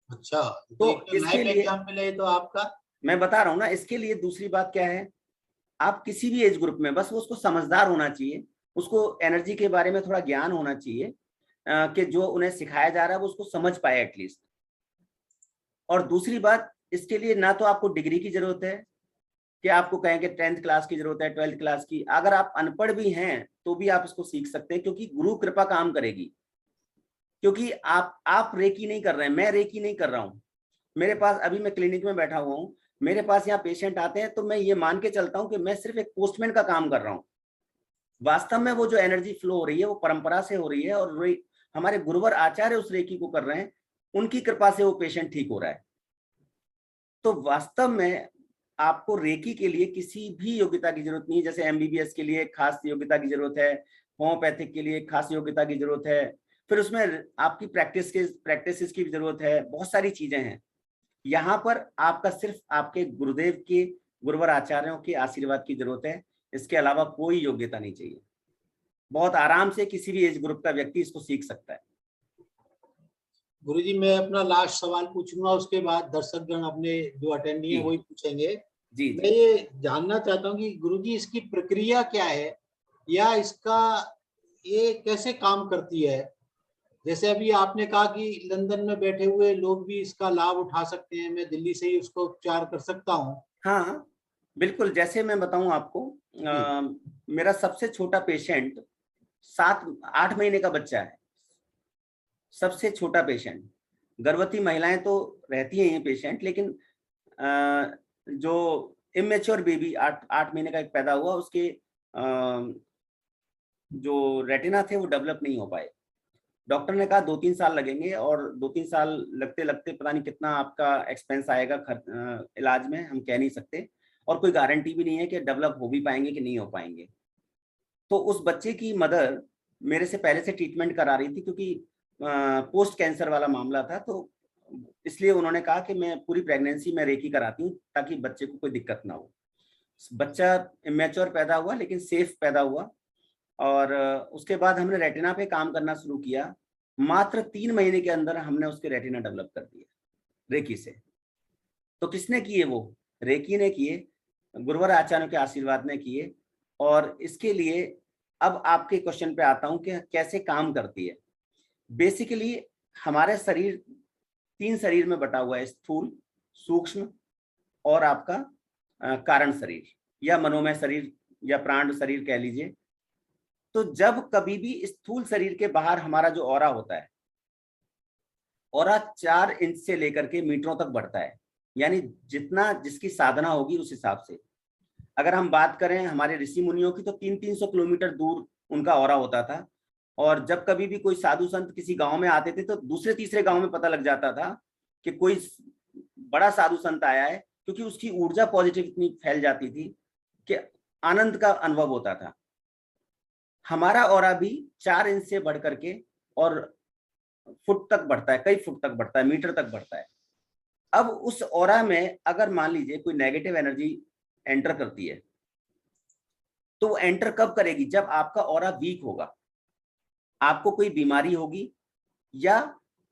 अच्छा, तो तो एक तो इसके लाइफ लिए एग्जाम्पल है तो आपका। मैं बता रहा हूं ना, इसके लिए दूसरी बात क्या है, आप किसी भी एज ग्रुप में, बस वो उसको समझदार होना चाहिए, उसको एनर्जी के बारे में थोड़ा ज्ञान होना चाहिए, कि जो उन्हें सिखाया जा रहा है वो उसको समझ पाए एटलीस्ट। और दूसरी बात, इसके लिए ना तो आपको डिग्री की जरूरत है, कि आपको कहें कि 10th क्लास की जरूरत है, 12th क्लास की। अगर आप अनपढ़ भी हैं तो भी आप इसको सीख सकते हैं, क्योंकि गुरु कृपा काम करेगी। क्योंकि आप रेकी नहीं कर रहे हैं, मैं रेकी नहीं कर रहा हूं। मेरे पास अभी, मैं क्लिनिक में बैठा हुआ हूं, मेरे पास यहाँ पेशेंट आते हैं, तो मैं ये मान के चलता हूं कि मैं सिर्फ एक पोस्टमैन का काम कर रहा हूं। वास्तव में वो जो एनर्जी फ्लो हो रही है वो परंपरा से हो रही है, और हमारे गुरुवर आचार्य उस रेकी को कर रहे हैं, उनकी कृपा से वो पेशेंट ठीक हो रहा है। तो वास्तव में आपको रेकी के लिए किसी भी योग्यता की जरूरत नहीं है। जैसे एमबीबीएस के लिए खास योग्यता की जरूरत है, होम्योपैथिक के लिए खास योग्यता की जरूरत है, फिर उसमें आपकी प्रैक्टिस की भी जरूरत है, बहुत सारी चीजें हैं। यहाँ पर आपका सिर्फ आपके गुरुदेव के, गुरुवर आचार्यों के आशीर्वाद की जरूरत है। इसके अलावा कोई योग्यता नहीं चाहिए। बहुत आराम से किसी भी एज ग्रुप का व्यक्ति इसको सीख सकता है। गुरुजी, मैं अपना लास्ट सवाल पूछूंगा, उसके बाद दर्शकगण अपने जो अटेंडी जी हैं वही पूछेंगे। जी मैं जी। ये जानना चाहता हूँ कि गुरुजी इसकी प्रक्रिया क्या है, या इसका ये कैसे काम करती है? जैसे अभी आपने कहा कि लंदन में बैठे हुए लोग भी इसका लाभ उठा सकते हैं, मैं दिल्ली से ही उसको उपचार कर सकता हूँ। हाँ बिल्कुल, जैसे मैं बताऊं आपको, जी। मेरा सबसे छोटा पेशेंट 7-8 महीने का बच्चा है, सबसे छोटा पेशेंट। गर्भवती महिलाएं तो रहती हैं ये पेशेंट, लेकिन जो इमेच्योर बेबी 8 महीने का एक पैदा हुआ, उसके जो रेटिना थे वो डेवलप नहीं हो पाए। डॉक्टर ने कहा 2-3 साल लगेंगे, और 2-3 साल लगते लगते पता नहीं कितना आपका एक्सपेंस आएगा इलाज में, हम कह नहीं सकते। और कोई गारंटी भी नहीं है कि डेवलप हो भी पाएंगे कि नहीं हो पाएंगे। तो उस बच्चे की मदर मेरे से पहले से ट्रीटमेंट करा रही थी, क्योंकि पोस्ट कैंसर वाला मामला था। तो इसलिए उन्होंने कहा कि मैं पूरी प्रेगनेंसी में रेकी कराती हूँ, ताकि बच्चे को कोई दिक्कत ना हो। बच्चा इमेच्योर पैदा हुआ, लेकिन सेफ पैदा हुआ। और उसके बाद हमने रेटिना पे काम करना शुरू किया। मात्र 3 महीने के अंदर हमने उसके रेटिना डेवलप कर दिए रेकी से। तो किसने किए वो? रेकी ने किए, गुरुवर आचार्यों के आशीर्वाद ने किए। और इसके लिए अब आपके क्वेश्चन पे आता हूं कि कैसे काम करती है। बेसिकली हमारे शरीर 3 शरीर में बटा हुआ है, स्थूल, सूक्ष्म और आपका कारण शरीर या मनोमय शरीर या प्राण शरीर कह लीजिए। तो जब कभी भी स्थूल शरीर के बाहर हमारा जो ऑरा होता है, ऑरा 4 इंच से लेकर के मीटरों तक बढ़ता है, यानी जितना जिसकी साधना होगी उस हिसाब से। अगर हम बात करें हमारे ऋषि मुनियों की, तो 300-300 किलोमीटर दूर उनका ऑरा होता था। और जब कभी भी कोई साधु संत किसी गांव में आते थे तो दूसरे तीसरे गांव में पता लग जाता था कि कोई बड़ा साधु संत आया है, क्योंकि उसकी ऊर्जा पॉजिटिव इतनी फैल जाती थी कि आनंद का अनुभव होता था। हमारा ऑरा भी 4 इंच से बढ़ करके और फुट तक बढ़ता है, कई फुट तक बढ़ता है, मीटर तक बढ़ता है। अब उस ऑरा में अगर मान लीजिए कोई नेगेटिव एनर्जी एंटर करती है, तो वो एंटर कब करेगी? जब आपका ऑरा वीक होगा, आपको कोई बीमारी होगी या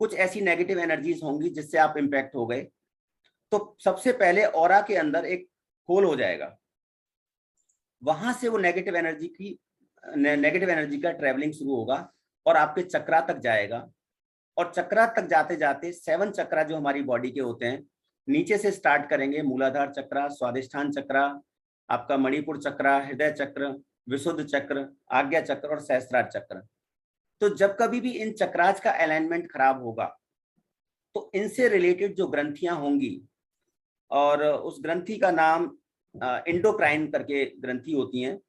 कुछ ऐसी नेगेटिव एनर्जीज होंगी जिससे आप इंपैक्ट हो गए, तो सबसे पहले ऑरा के अंदर एक होल हो जाएगा, वहां से वो नेगेटिव एनर्जी का ट्रेवलिंग शुरू होगा और आपके चक्रा तक जाएगा। और चक्रा तक जाते जाते 7 चक्रा जो हमारी बॉडी के होते हैं, नीचे से स्टार्ट करेंगे, मूलाधार चक्रा, स्वादिष्ठान चक्रा, आपका मणिपुर चक्रा, हृदय चक्र, विशुद्ध चक्र, आज्ञा चक्र और सहस्त्रार चक्र। तो जब कभी भी इन चक्राज का अलाइनमेंट खराब होगा तो इनसे रिलेटेड जो ग्रंथियां होंगी, और उस ग्रंथि का नाम इंडोक्राइन करके ग्रंथि होती हैं,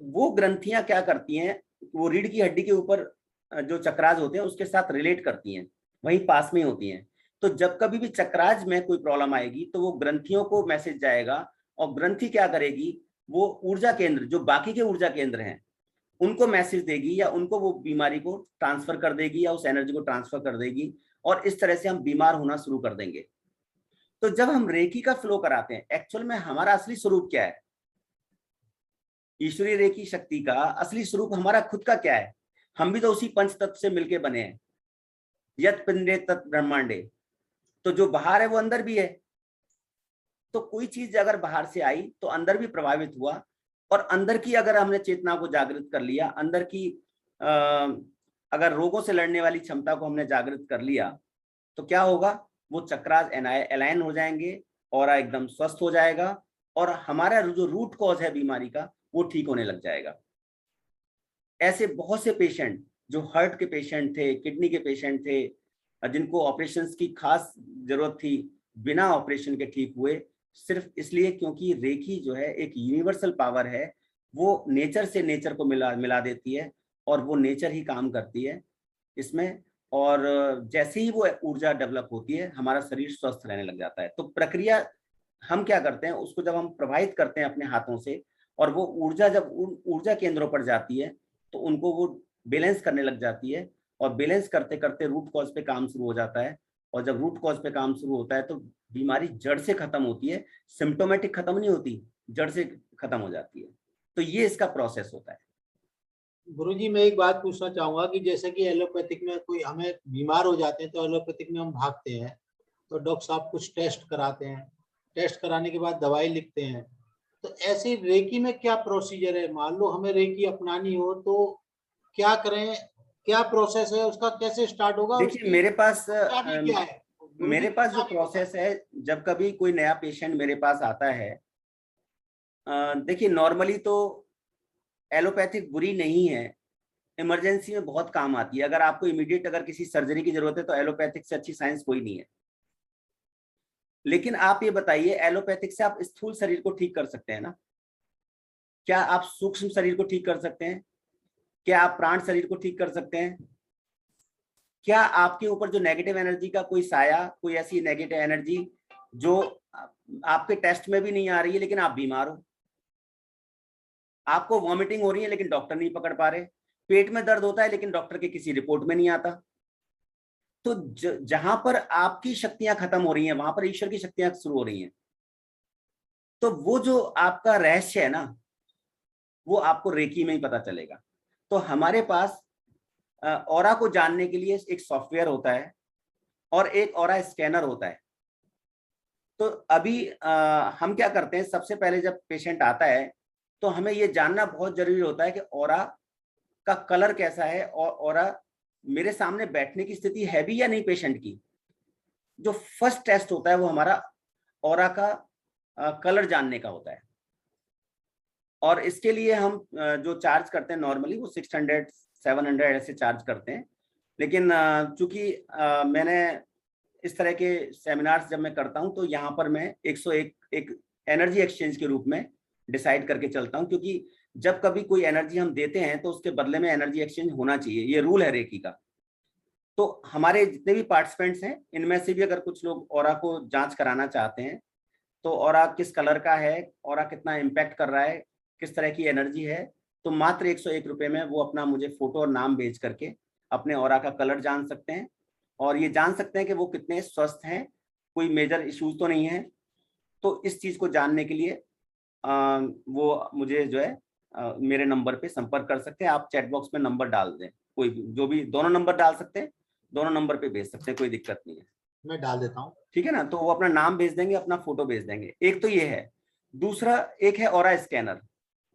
वो ग्रंथियां क्या करती हैं, वो रीढ़ की हड्डी के ऊपर जो चक्राज होते हैं उसके साथ रिलेट करती हैं, वहीं पास में होती हैं। तो जब कभी भी चक्राज में कोई प्रॉब्लम आएगी तो वो ग्रंथियों को मैसेज जाएगा, और ग्रंथि क्या करेगी, वो ऊर्जा केंद्र जो बाकी के ऊर्जा केंद्र हैं उनको मैसेज देगी, या उनको वो बीमारी को ट्रांसफर कर देगी या उस एनर्जी को ट्रांसफर कर देगी, और इस तरह से हम बीमार होना शुरू कर देंगे। तो जब हम रेकी का फ्लो कराते हैं, एक्चुअल में हमारा असली स्वरूप क्या है, ईश्वरीय रेकी शक्ति का असली स्वरूप हमारा खुद का क्या है? हम भी तो उसी पंच तत्व से मिलके बने हैं, यत पिंडे तत् ब्रह्मांडे। तो जो बाहर है वो अंदर भी है। तो कोई चीज अगर बाहर से आई तो अंदर भी प्रभावित हुआ, और अंदर की अगर हमने चेतना को जागृत कर लिया, अंदर की अगर रोगों से लड़ने वाली क्षमता को हमने जागृत कर लिया, तो क्या होगा, वो चक्रास अलाइन हो जाएंगे, और एकदम स्वस्थ हो जाएगा, और हमारा जो रूट कॉज है बीमारी का वो ठीक होने लग जाएगा। ऐसे बहुत से पेशेंट जो हार्ट के पेशेंट थे, किडनी के पेशेंट थे, जिनको ऑपरेशंस की खास जरूरत थी, बिना ऑपरेशन के ठीक हुए, सिर्फ इसलिए क्योंकि रेकी जो है एक यूनिवर्सल पावर है, वो नेचर से नेचर को मिला देती है, और वो नेचर ही काम करती है इसमें। और जैसे ही वो ऊर्जा डेवलप होती है, हमारा शरीर स्वस्थ रहने लग जाता है। तो प्रक्रिया हम क्या करते हैं, उसको जब हम प्रवाहित करते हैं अपने हाथों से, और वो ऊर्जा जब उन ऊर्जा केंद्रों पर जाती है तो उनको वो बैलेंस करने लग जाती है, और बैलेंस करते करते रूट कॉज पे काम शुरू हो जाता है। और जब रूट कॉज पे काम शुरू होता है तो बीमारी जड़ से खत्म होती है, सिम्टोमेटिक खत्म नहीं होती, जड़ से खत्म हो जाती है। तो ये इसका प्रोसेस होता है। गुरुजी, मैं एक बात पूछना चाहूंगा कि जैसे कि एलोपैथिक में कोई हमें बीमार हो जाते हैं तो एलोपैथिक में हम भागते हैं, तो डॉक्टर साहब कुछ टेस्ट कराते हैं, टेस्ट कराने के बाद दवाई लिखते हैं। तो ऐसे रेकी में क्या प्रोसीजर है? मान लो हमें रेकी अपनानी हो तो क्या करें, क्या प्रोसेस है उसका, कैसे स्टार्ट होगा? देखिए मेरे पास क्या है मेरे पास जो प्रोसेस है, जब कभी कोई नया पेशेंट मेरे पास आता है, देखिए नॉर्मली तो एलोपैथिक बुरी नहीं है, इमरजेंसी में बहुत काम आती है। अगर आपको इमीडिएट अगर किसी सर्जरी की जरूरत है तो एलोपैथिक से अच्छी साइंस कोई नहीं है। लेकिन आप ये बताइए, एलोपैथिक से आप स्थूल शरीर को ठीक कर सकते हैं ना? क्या आप सूक्ष्म शरीर को ठीक कर सकते हैं? क्या आप प्राण शरीर को ठीक कर सकते हैं? क्या आपके ऊपर जो नेगेटिव एनर्जी का कोई साया, कोई ऐसी नेगेटिव एनर्जी जो आपके टेस्ट में भी नहीं आ रही है लेकिन आप बीमार हो, आपको वॉमिटिंग हो रही है लेकिन डॉक्टर नहीं पकड़ पा रहे, पेट में दर्द होता है लेकिन डॉक्टर के किसी रिपोर्ट में नहीं आता, तो जहां पर आपकी शक्तियां खत्म हो रही हैं वहां पर ईश्वर की शक्तियां शुरू हो रही हैं। तो वो जो आपका रहस्य है ना, वो आपको रेकी में ही पता चलेगा। तो हमारे पास ऑरा को जानने के लिए एक सॉफ्टवेयर होता है और एक ऑरा स्कैनर होता है। तो अभी हम क्या करते हैं, सबसे पहले जब पेशेंट आता है तो हमें ये जानना बहुत जरूरी होता है कि ऑरा का कलर कैसा है और ऑरा मेरे सामने बैठने की स्थिति है भी या नहीं पेशेंट की, जो फर्स्ट टेस्ट होता है वो हमारा ऑरा का कलर जानने का होता है। और इसके लिए हम जो चार्ज करते हैं नॉर्मली वो 600 700 ऐसे चार्ज करते हैं। लेकिन चूंकि मैंने इस तरह के सेमिनार्स जब मैं करता हूं तो यहाँ पर मैं 101 एक एनर्जी एक्सचेंज के रूप में डिसाइड करके चलता हूं, क्योंकि जब कभी कोई एनर्जी हम देते हैं तो उसके बदले में एनर्जी एक्सचेंज होना चाहिए, ये रूल है रेकी का। तो हमारे जितने भी पार्टिसिपेंट्स हैं इनमें से भी अगर कुछ लोग ऑरा को जांच कराना चाहते हैं तो ऑरा किस कलर का है, ऑरा कितना इम्पैक्ट कर रहा है, किस तरह की एनर्जी है, तो मात्र 101 रुपए में वो अपना मुझे फोटो और नाम भेज करके अपने ऑरा का कलर जान सकते हैं और ये जान सकते हैं कि वो कितने स्वस्थ हैं, कोई मेजर इश्यूज तो नहीं है। तो इस चीज को जानने के लिए वो मुझे जो है मेरे नंबर पे संपर्क कर सकते हैं। आप चैट बॉक्स में नंबर डाल दें, कोई जो भी, दोनों नंबर डाल सकते हैं, दोनों नंबर पे भेज सकते हैं, कोई दिक्कत नहीं है। मैं डाल देता हूँ, ठीक है ना। तो वो अपना नाम भेज देंगे, अपना फोटो भेज देंगे। एक तो ये है। दूसरा एक है ऑरा स्कैनर।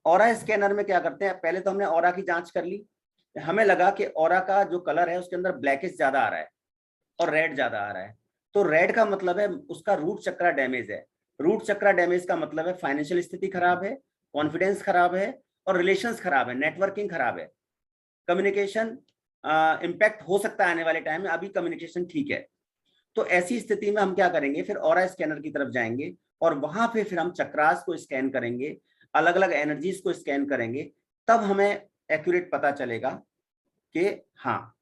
ऑरा स्कैनर में क्या करते हैं, पहले तो हमने ऑरा की जांच कर ली, हमें लगा कि ऑरा का जो कलर है उसके अंदर ब्लैकिश ज्यादा आ रहा है और रेड ज्यादा आ रहा है। तो रेड का मतलब है उसका रूट चक्रा डैमेज है। रूट चक्रा डैमेज का मतलब है फाइनेंशियल स्थिति खराब है, कॉन्फिडेंस खराब है और रिलेशंस खराब है, नेटवर्किंग खराब है, कम्युनिकेशन इम्पैक्ट हो सकता है आने वाले टाइम में, अभी कम्युनिकेशन ठीक है। तो ऐसी स्थिति में हम क्या करेंगे, फिर ऑरा स्कैनर की तरफ जाएंगे और वहां पे फिर हम चक्रास को स्कैन करेंगे, अलग अलग एनर्जीज को स्कैन करेंगे, तब हमें एक्यूरेट पता चलेगा कि हाँ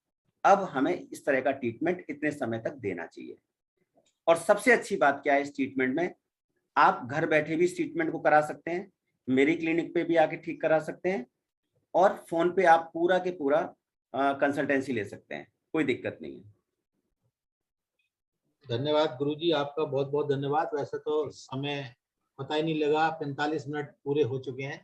अब हमें इस तरह का ट्रीटमेंट इतने समय तक देना चाहिए। और सबसे अच्छी बात क्या है इस ट्रीटमेंट में, आप घर बैठे भी इस ट्रीटमेंट को करा सकते हैं, मेरी क्लिनिक पे भी आके ठीक करा सकते हैं और फोन पे आप पूरा के पूरा कंसल्टेंसी ले सकते हैं, कोई दिक्कत नहीं है। धन्यवाद गुरुजी, आपका बहुत बहुत धन्यवाद। वैसे तो समय पता ही नहीं लगा, 45 मिनट पूरे हो चुके हैं।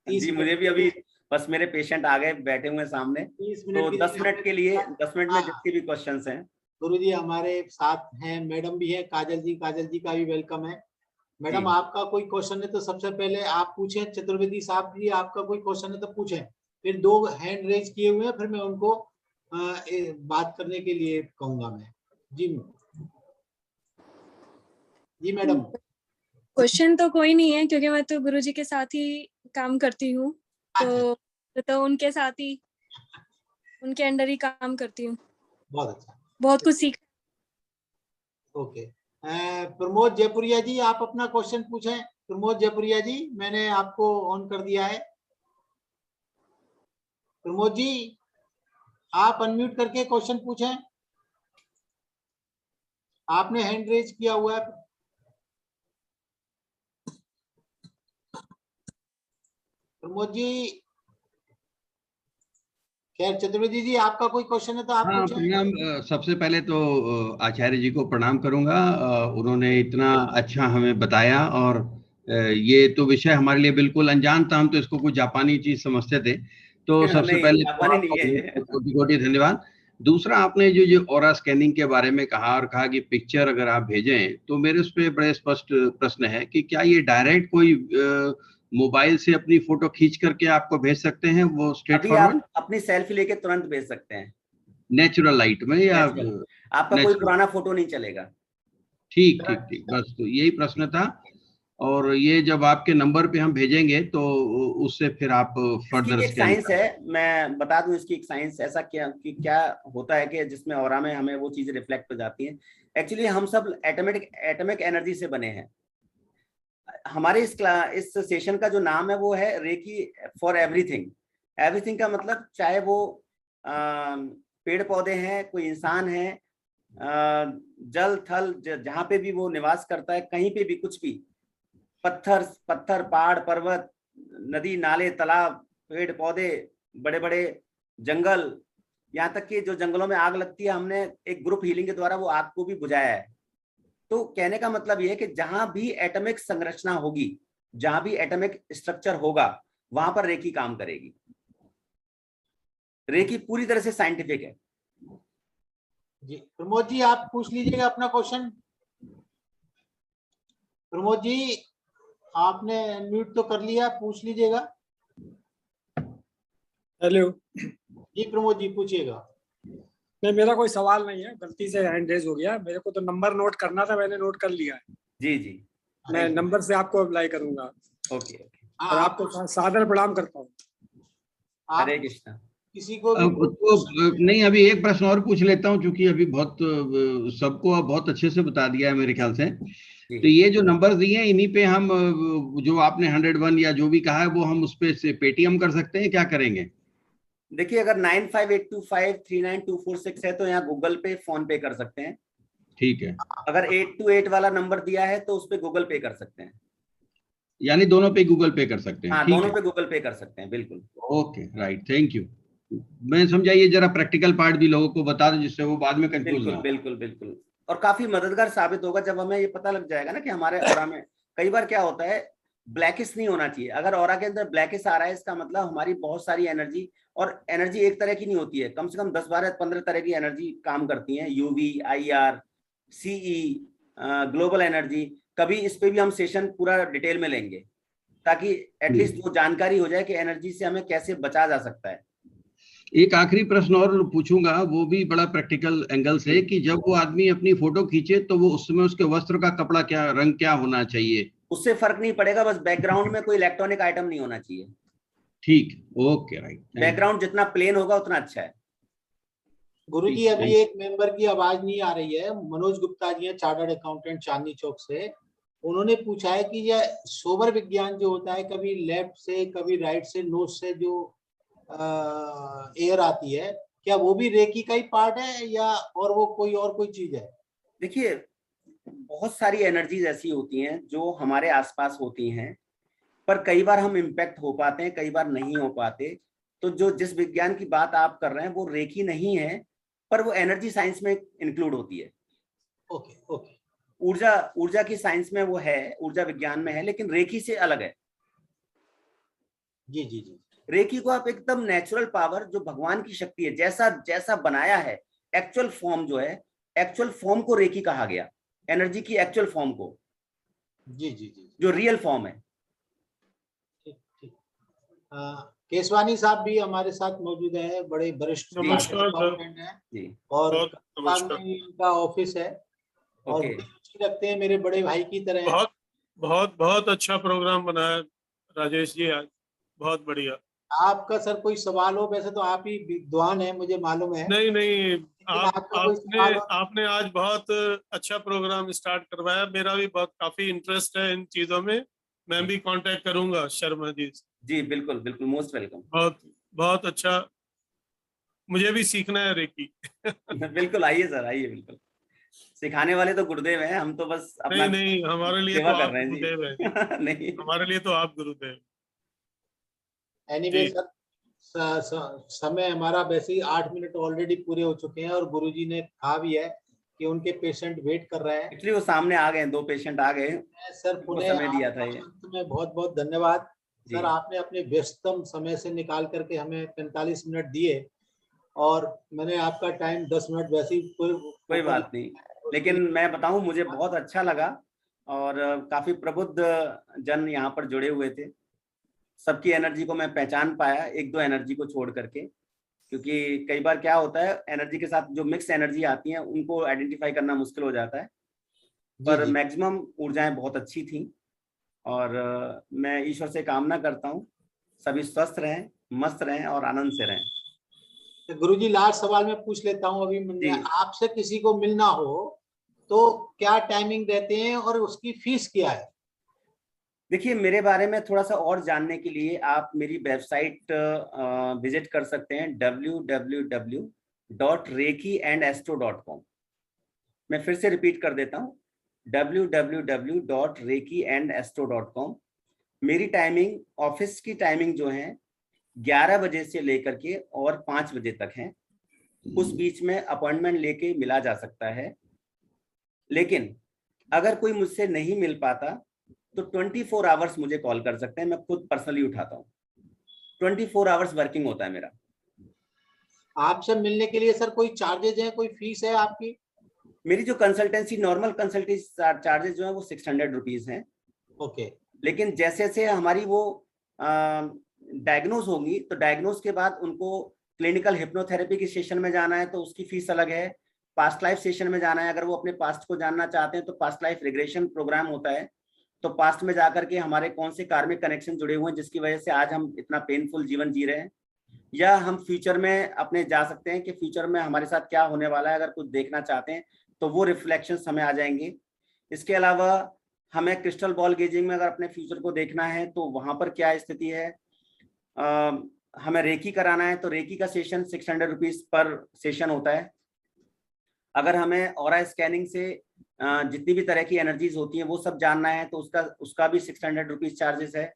30 जी मुझे भी अभी बस मेरे पेशेंट आ गए, बैठे हुए सामने, 30 तो मिनट 10 मिनट के लिए 10 मिनट में हाँ, जितने भी क्वेश्चंस हैं। गुरुजी हमारे साथ हैं, मैडम भी है, काजल जी का भी वेलकम है। मैडम जी आपका कोई क्वेश्चन है तो सबसे पहले आप पूछें। चतुर्वेदी साहब जी आपका कोई क्वेश्चन है तो पूछें। फिर 2 हैंड रेज किए हुए हैं, फिर मैं उनको बात करने के लिए कहूंगा मैं। जी मैडम। क्वेश्चन तो कोई नहीं है क्योंकि मैं तो गुरुजी के साथ ही काम करती हूँ, तो उनके साथ ही, उनके अंडर ही काम करती हूँ। बहुत अच्छा, बहुत कुछ सीख। ओके। प्रमोद जयपुरिया जी आप अपना क्वेश्चन पूछें। प्रमोद जयपुरिया जी मैंने आपको ऑन कर दिया है। प्रमोद जी आप अनम्यूट करके क्वेश्चन पूछें, आपने हैंड रेज किया हुआ है। प्रमोद जी, खैर चतुर्वेदी जी आपका कोई क्वेश्चन है तो आप हाँ पूछें। प्रणाम। सबसे पहले तो आचार्य जी को प्रणाम करूंगा। उन्होंने इतना अच्छा हमें बताया और ये तो विषय हमारे लिए बिल्कुल अनजान था, हम तो इसको कुछ जापानी चीज समझते थे। तो सबसे नहीं पहले तो जापानी आपका नहीं है। कोटि कोटि धन्यवाद। दूसरा आपने जो ऑरा स्कैनिंग के बारे में कहा और कहा कि पिक्चर अगर आप भेजें, तो मेरे उस पर बड़े स्पष्ट प्रश्न है कि क्या ये डायरेक्ट कोई मोबाइल से अपनी फोटो खींच करके आपको भेज सकते हैं, वो स्ट्रेट अभी फॉरवर्ड आप अपनी सेल्फी लेके तुरंत भेज सकते हैं, नेचुरल लाइट में या नेचुरल, आपका कोई नेचुरल? पुराना फोटो नहीं चलेगा। ठीक ठीक ठीक, बस तो यही प्रश्न था। और ये जब आपके नंबर पे हम भेजेंगे तो उससे फिर आप इसकी फर्दर एक स्कैन साइंस है, मैं बता दूं इसकी एक साइंस, ऐसा क्या कि क्या होता है कि जिसमें ऑरा में हमें वो चीजें रिफ्लेक्ट हो जाती हैं। एक्चुअली हम सब एटॉमिक एनर्जी से बने हैं। हमारे इस सेशन का जो नाम है वो है रेकी फॉर एवरीथिंग। एवरीथिंग का मतलब चाहे वो पेड़ पौधे हैं, कोई इंसान है, जल थल जहां पे भी वो निवास करता है, कहीं पे भी कुछ भी, पत्थर पत्थर पहाड़ पर्वत नदी नाले तालाब पेड़ पौधे बड़े बड़े जंगल, यहाँ तक कि जो जंगलों में आग लगती है हमने एक ग्रुप हीलिंग के द्वारा वो आग को भी बुझाया है। तो कहने का मतलब ये है कि जहां भी एटॉमिक संरचना होगी, जहां भी एटॉमिक स्ट्रक्चर होगा, वहां पर रेकी काम करेगी। रेकी पूरी तरह से साइंटिफिक है। जी प्रमोद जी आप पूछ लीजिएगा अपना क्वेश्चन। प्रमोद जी आपने म्यूट तो कर लिया, पूछ लीजिएगा। हेलो जी प्रमोद जी पूछिएगा। नहीं, मेरा कोई सवाल नहीं है, गलती से हैंड रेज हो गया। मेरे को तो नंबर नोट करना था, मैंने नोट कर लिया है। जी जी। मैं नंबर से आपको अप्लाई करूंगा। Okay okay. और आपको सादर प्रणाम करता हूँ। हरे कृष्णा। किसी को भी तो नहीं, अभी एक प्रश्न और पूछ लेता हूँ, क्योंकि अभी बहुत सबको अब बहुत अच्छे से बता दिया है मेरे ख्याल से। तो ये जो नंबर दिए हैं, इन्हीं पे हम जो आपने 101 या जो भी कहा है वो हम उस पे से पेटीएम कर सकते हैं, क्या करेंगे? देखिए, अगर 9582539246 है तो यहाँ गूगल पे, फोन पे कर सकते हैं। ठीक है। अगर 828 वाला नंबर दिया है तो उस पे गूगल पे कर सकते हैं। यानी दोनों पे गूगल पे कर सकते हैं? हाँ, ठीक दोनों है। पे गूगल पे कर सकते हैं, बिल्कुल। Okay, right, thank you. मैं समझाइए जरा प्रैक्टिकल पार्ट भी लोगों को बता दें, जिससे वो बाद में कंफ्यूज ना बिल्कुल हो। बिल्कुल बिल्कुल। और काफी मददगार साबित होगा जब हमें ये पता लग जाएगा ना कि हमारे ऑरा में कई बार क्या होता है, ब्लैकिश नहीं होना चाहिए। अगर ऑरा के अंदर ब्लैकिश आ रहा है, इसका मतलब हमारी बहुत सारी एनर्जी, और एनर्जी एक तरह की नहीं होती है, कम से कम 10-12-15 तरह की एनर्जी काम करती है। UV, IR, CE, global energy. कभी इस पे भी हम सेशन पूरा डिटेल में लेंगे, ताकि एटलीस्ट वो जानकारी हो जाए कि एनर्जी से हमें कैसे बचा जा सकता है। एक आखिरी प्रश्न और पूछूंगा, वो भी बड़ा प्रैक्टिकल एंगल से, कि जब वो आदमी अपनी फोटो खींचे तो वो उस समय उसके वस्त्र का कपड़ा क्या रंग क्या होना चाहिए? उससे फर्क नहीं पड़ेगा, बस बैकग्राउंड में कोई इलेक्ट्रॉनिक आइटम नहीं होना चाहिए। ठीक, ओके, राइट। बैकग्राउंड जितना प्लेन होगा उतना अच्छा है। गुरुजी, अभी एक मेंबर की आवाज नहीं आ रही है। मनोज गुप्ता जी हैं, चार्टर्ड अकाउंटेंट, चांदनी चौक से। उन्होंने पूछा है कि यह सोबर विज्ञान जो होता है, कभी लेफ्ट से कभी राइट से, नोज से जो एयर आती है, क्या वो भी रेकी का ही पार्ट है या और वो कोई चीज है? देखिए, बहुत सारी एनर्जीज ऐसी होती हैं जो हमारे आसपास होती हैं, पर कई बार हम इम्पैक्ट हो पाते हैं, कई बार नहीं हो पाते। तो जो जिस विज्ञान की बात आप कर रहे हैं वो रेकी नहीं है, पर वो एनर्जी साइंस में इंक्लूड होती है। Okay okay. ऊर्जा की साइंस में वो है, ऊर्जा विज्ञान में है, लेकिन रेकी से अलग है। जी जी जी। रेकी को आप एकदम नेचुरल पावर, जो भगवान की शक्ति है, जैसा जैसा बनाया है, एक्चुअल फॉर्म जो है, एक्चुअल फॉर्म को रेकी कहा गया, एनर्जी की एक्चुअल फॉर्म को। जी जी जी। जो रियल फॉर्म है। ठीक ठीक। केसवानी साहब भी हमारे साथ मौजूद है, बड़े वरिष्ठ अकाउंटेंट हैं जी। और उनका ऑफिस है और रुचि रखते हैं, मेरे बड़े भाई की तरह। बहुत बहुत बहुत अच्छा प्रोग्राम बनाया राजेश जी, आज बहुत बढ़िया। आपका सर कोई सवाल हो? वैसे तो आप ही विद्वान हैं, मुझे मालूम है। नहीं, आपने आज बहुत अच्छा प्रोग्राम स्टार्ट करवाया। मेरा भी काफी इंटरेस्ट है इन चीजों में। मैं भी कांटेक्ट करूंगा शर्मा जी। जी बिल्कुल बिल्कुल, मोस्ट वेलकम। बहुत बहुत अच्छा, मुझे भी सीखना है रेकी। बिल्कुल, आइए सर, आइए, बिल्कुल। सिखाने वाले तो गुरुदेव हैं, हम तो बस अपना नहीं, हमारे लिए तो आप गुरुदेव हैं जी। नहीं, हमारे लिए तो आप गुरुदेव। एनीवे सर, समय हमारा वैसे ही 8 मिनट ऑलरेडी पूरे हो चुके हैं और गुरुजी ने कहा भी है कि उनके पेशेंट वेट कर रहे हैं। एक्चुअली वो सामने आ गए, 2 पेशेंट आ गए सर, पुनः समय दिया था ये। तुम्हें बहुत बहुत धन्यवाद सर। आपने अपने व्यस्तम समय से निकाल करके हमें 45 मिनट दिए और मैंने आपका टाइम 10 मिनट वैसे ही कोई बात नहीं, लेकिन मैं बताऊं, मुझे बहुत अच्छा लगा और काफी प्रबुद्ध जन यहाँ पर जुड़े हुए थे। सबकी एनर्जी को मैं पहचान पाया, 1-2 एनर्जी को छोड़ करके, क्योंकि कई बार क्या होता है, एनर्जी के साथ जो मिक्स एनर्जी आती हैं उनको आइडेंटिफाई करना मुश्किल हो जाता है। पर मैक्सिमम ऊर्जाएं बहुत अच्छी थी और मैं ईश्वर से कामना करता हूँ सभी स्वस्थ रहें, मस्त रहें और आनंद से रहें। तो गुरुजी, लास्ट सवाल मैं पूछ लेता हूँ। अभी आपसे किसी को मिलना हो तो क्या टाइमिंग देते हैं और उसकी फीस क्या है? देखिए, मेरे बारे में थोड़ा सा और जानने के लिए आप मेरी वेबसाइट विजिट कर सकते हैं, www.reikiandastro.com। मैं फिर से रिपीट कर देता हूँ, www.reikiandastro.com। मेरी टाइमिंग, ऑफिस की टाइमिंग जो है 11 बजे से लेकर के और 5 बजे तक है। उस बीच में अपॉइंटमेंट लेके मिला जा सकता है, लेकिन अगर कोई मुझसे नहीं मिल पाता तो 24 आवर्स मुझे कॉल कर सकते हैं, मैं खुद पर्सनली उठाता हूँ। 24 आवर्स वर्किंग होता है मेरा। आपसे मिलने के लिए सर कोई चार्जेज है, कोई फीस है आपकी? मेरी जो कंसल्टेंसी, नॉर्मल कंसल्टेंसी चार्जेस जो है वो 600 रुपीज हैं। ओके। लेकिन जैसे जैसे हमारी वो डायग्नोज होंगी तो डायग्नोज के बाद उनको क्लिनिकल हिप्नोथेरेपी की सेशन में जाना है तो उसकी फीस अलग है। पास्ट लाइफ सेशन में जाना है, अगर वो अपने पास्ट को जानना चाहते हैं तो पास्ट लाइफ रिग्रेशन प्रोग्राम होता है, तो पास्ट में जाकर के हमारे कौन से कार्मिक कनेक्शन जुड़े हुए हैं जिसकी वजह से आज हम इतना पेनफुल जीवन जी रहे हैं, या हम फ्यूचर में अपने जा सकते हैं कि फ्यूचर में हमारे साथ क्या होने वाला है, अगर कुछ देखना चाहते हैं तो वो रिफ्लेक्शंस हमें आ जाएंगे। इसके अलावा हमें क्रिस्टल बॉल गेजिंग में अगर अपने फ्यूचर को देखना है तो वहां पर क्या स्थिति है। हमें रेकी कराना है तो रेकी का सेशन 600 रुपीज पर सेशन होता है। अगर हमें ऑरा स्कैनिंग से जितनी भी तरह की एनर्जीज होती हैं वो सब जानना है तो उसका भी 600 रुपीज चार्जेस है।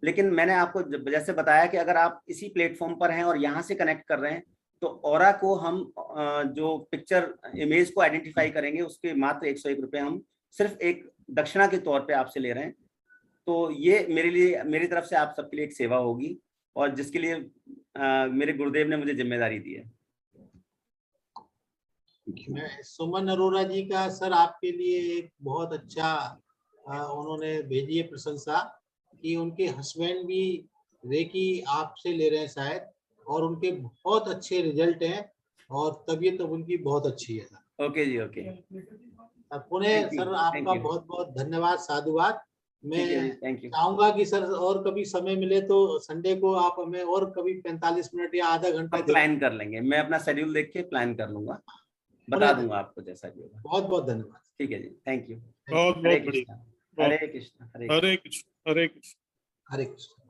लेकिन मैंने आपको जैसे बताया कि अगर आप इसी प्लेटफॉर्म पर हैं और यहाँ से कनेक्ट कर रहे हैं तो ऑरा को हम जो पिक्चर इमेज को आइडेंटिफाई करेंगे उसके मात्र 101 रुपये हम सिर्फ एक दक्षिणा के तौर पे आपसे ले रहे हैं। तो ये मेरी तरफ से आप सबके लिए एक सेवा होगी और जिसके लिए मेरे गुरुदेव ने मुझे जिम्मेदारी दी है। मैं सुमन अरोरा जी का सर आपके लिए एक बहुत अच्छा उन्होंने भेजी है प्रशंसा कि उनके हस्बैंड भी रेकी आपसे ले रहे हैं शायद, और उनके बहुत अच्छे रिजल्ट हैं और तबीयत अब उनकी बहुत अच्छी है। ओके जी, ओके। पुनः सर आपका बहुत बहुत धन्यवाद, साधुवाद। मैं चाहूंगा कि सर और कभी समय मिले तो संडे को आप हमें और कभी 45 मिनट या आधा घंटा प्लान कर लेंगे। मैं अपना शेड्यूल देख के प्लान कर लूंगा, बता दूंगा आपको जैसा भी होगा। बहुत बहुत धन्यवाद। ठीक है जी, थैंक यू। बहुत बहुत बढ़िया। हरे कृष्ण, हरे कृष्ण, हरे कृष्ण, हरे कृष्ण, हरे कृष्ण।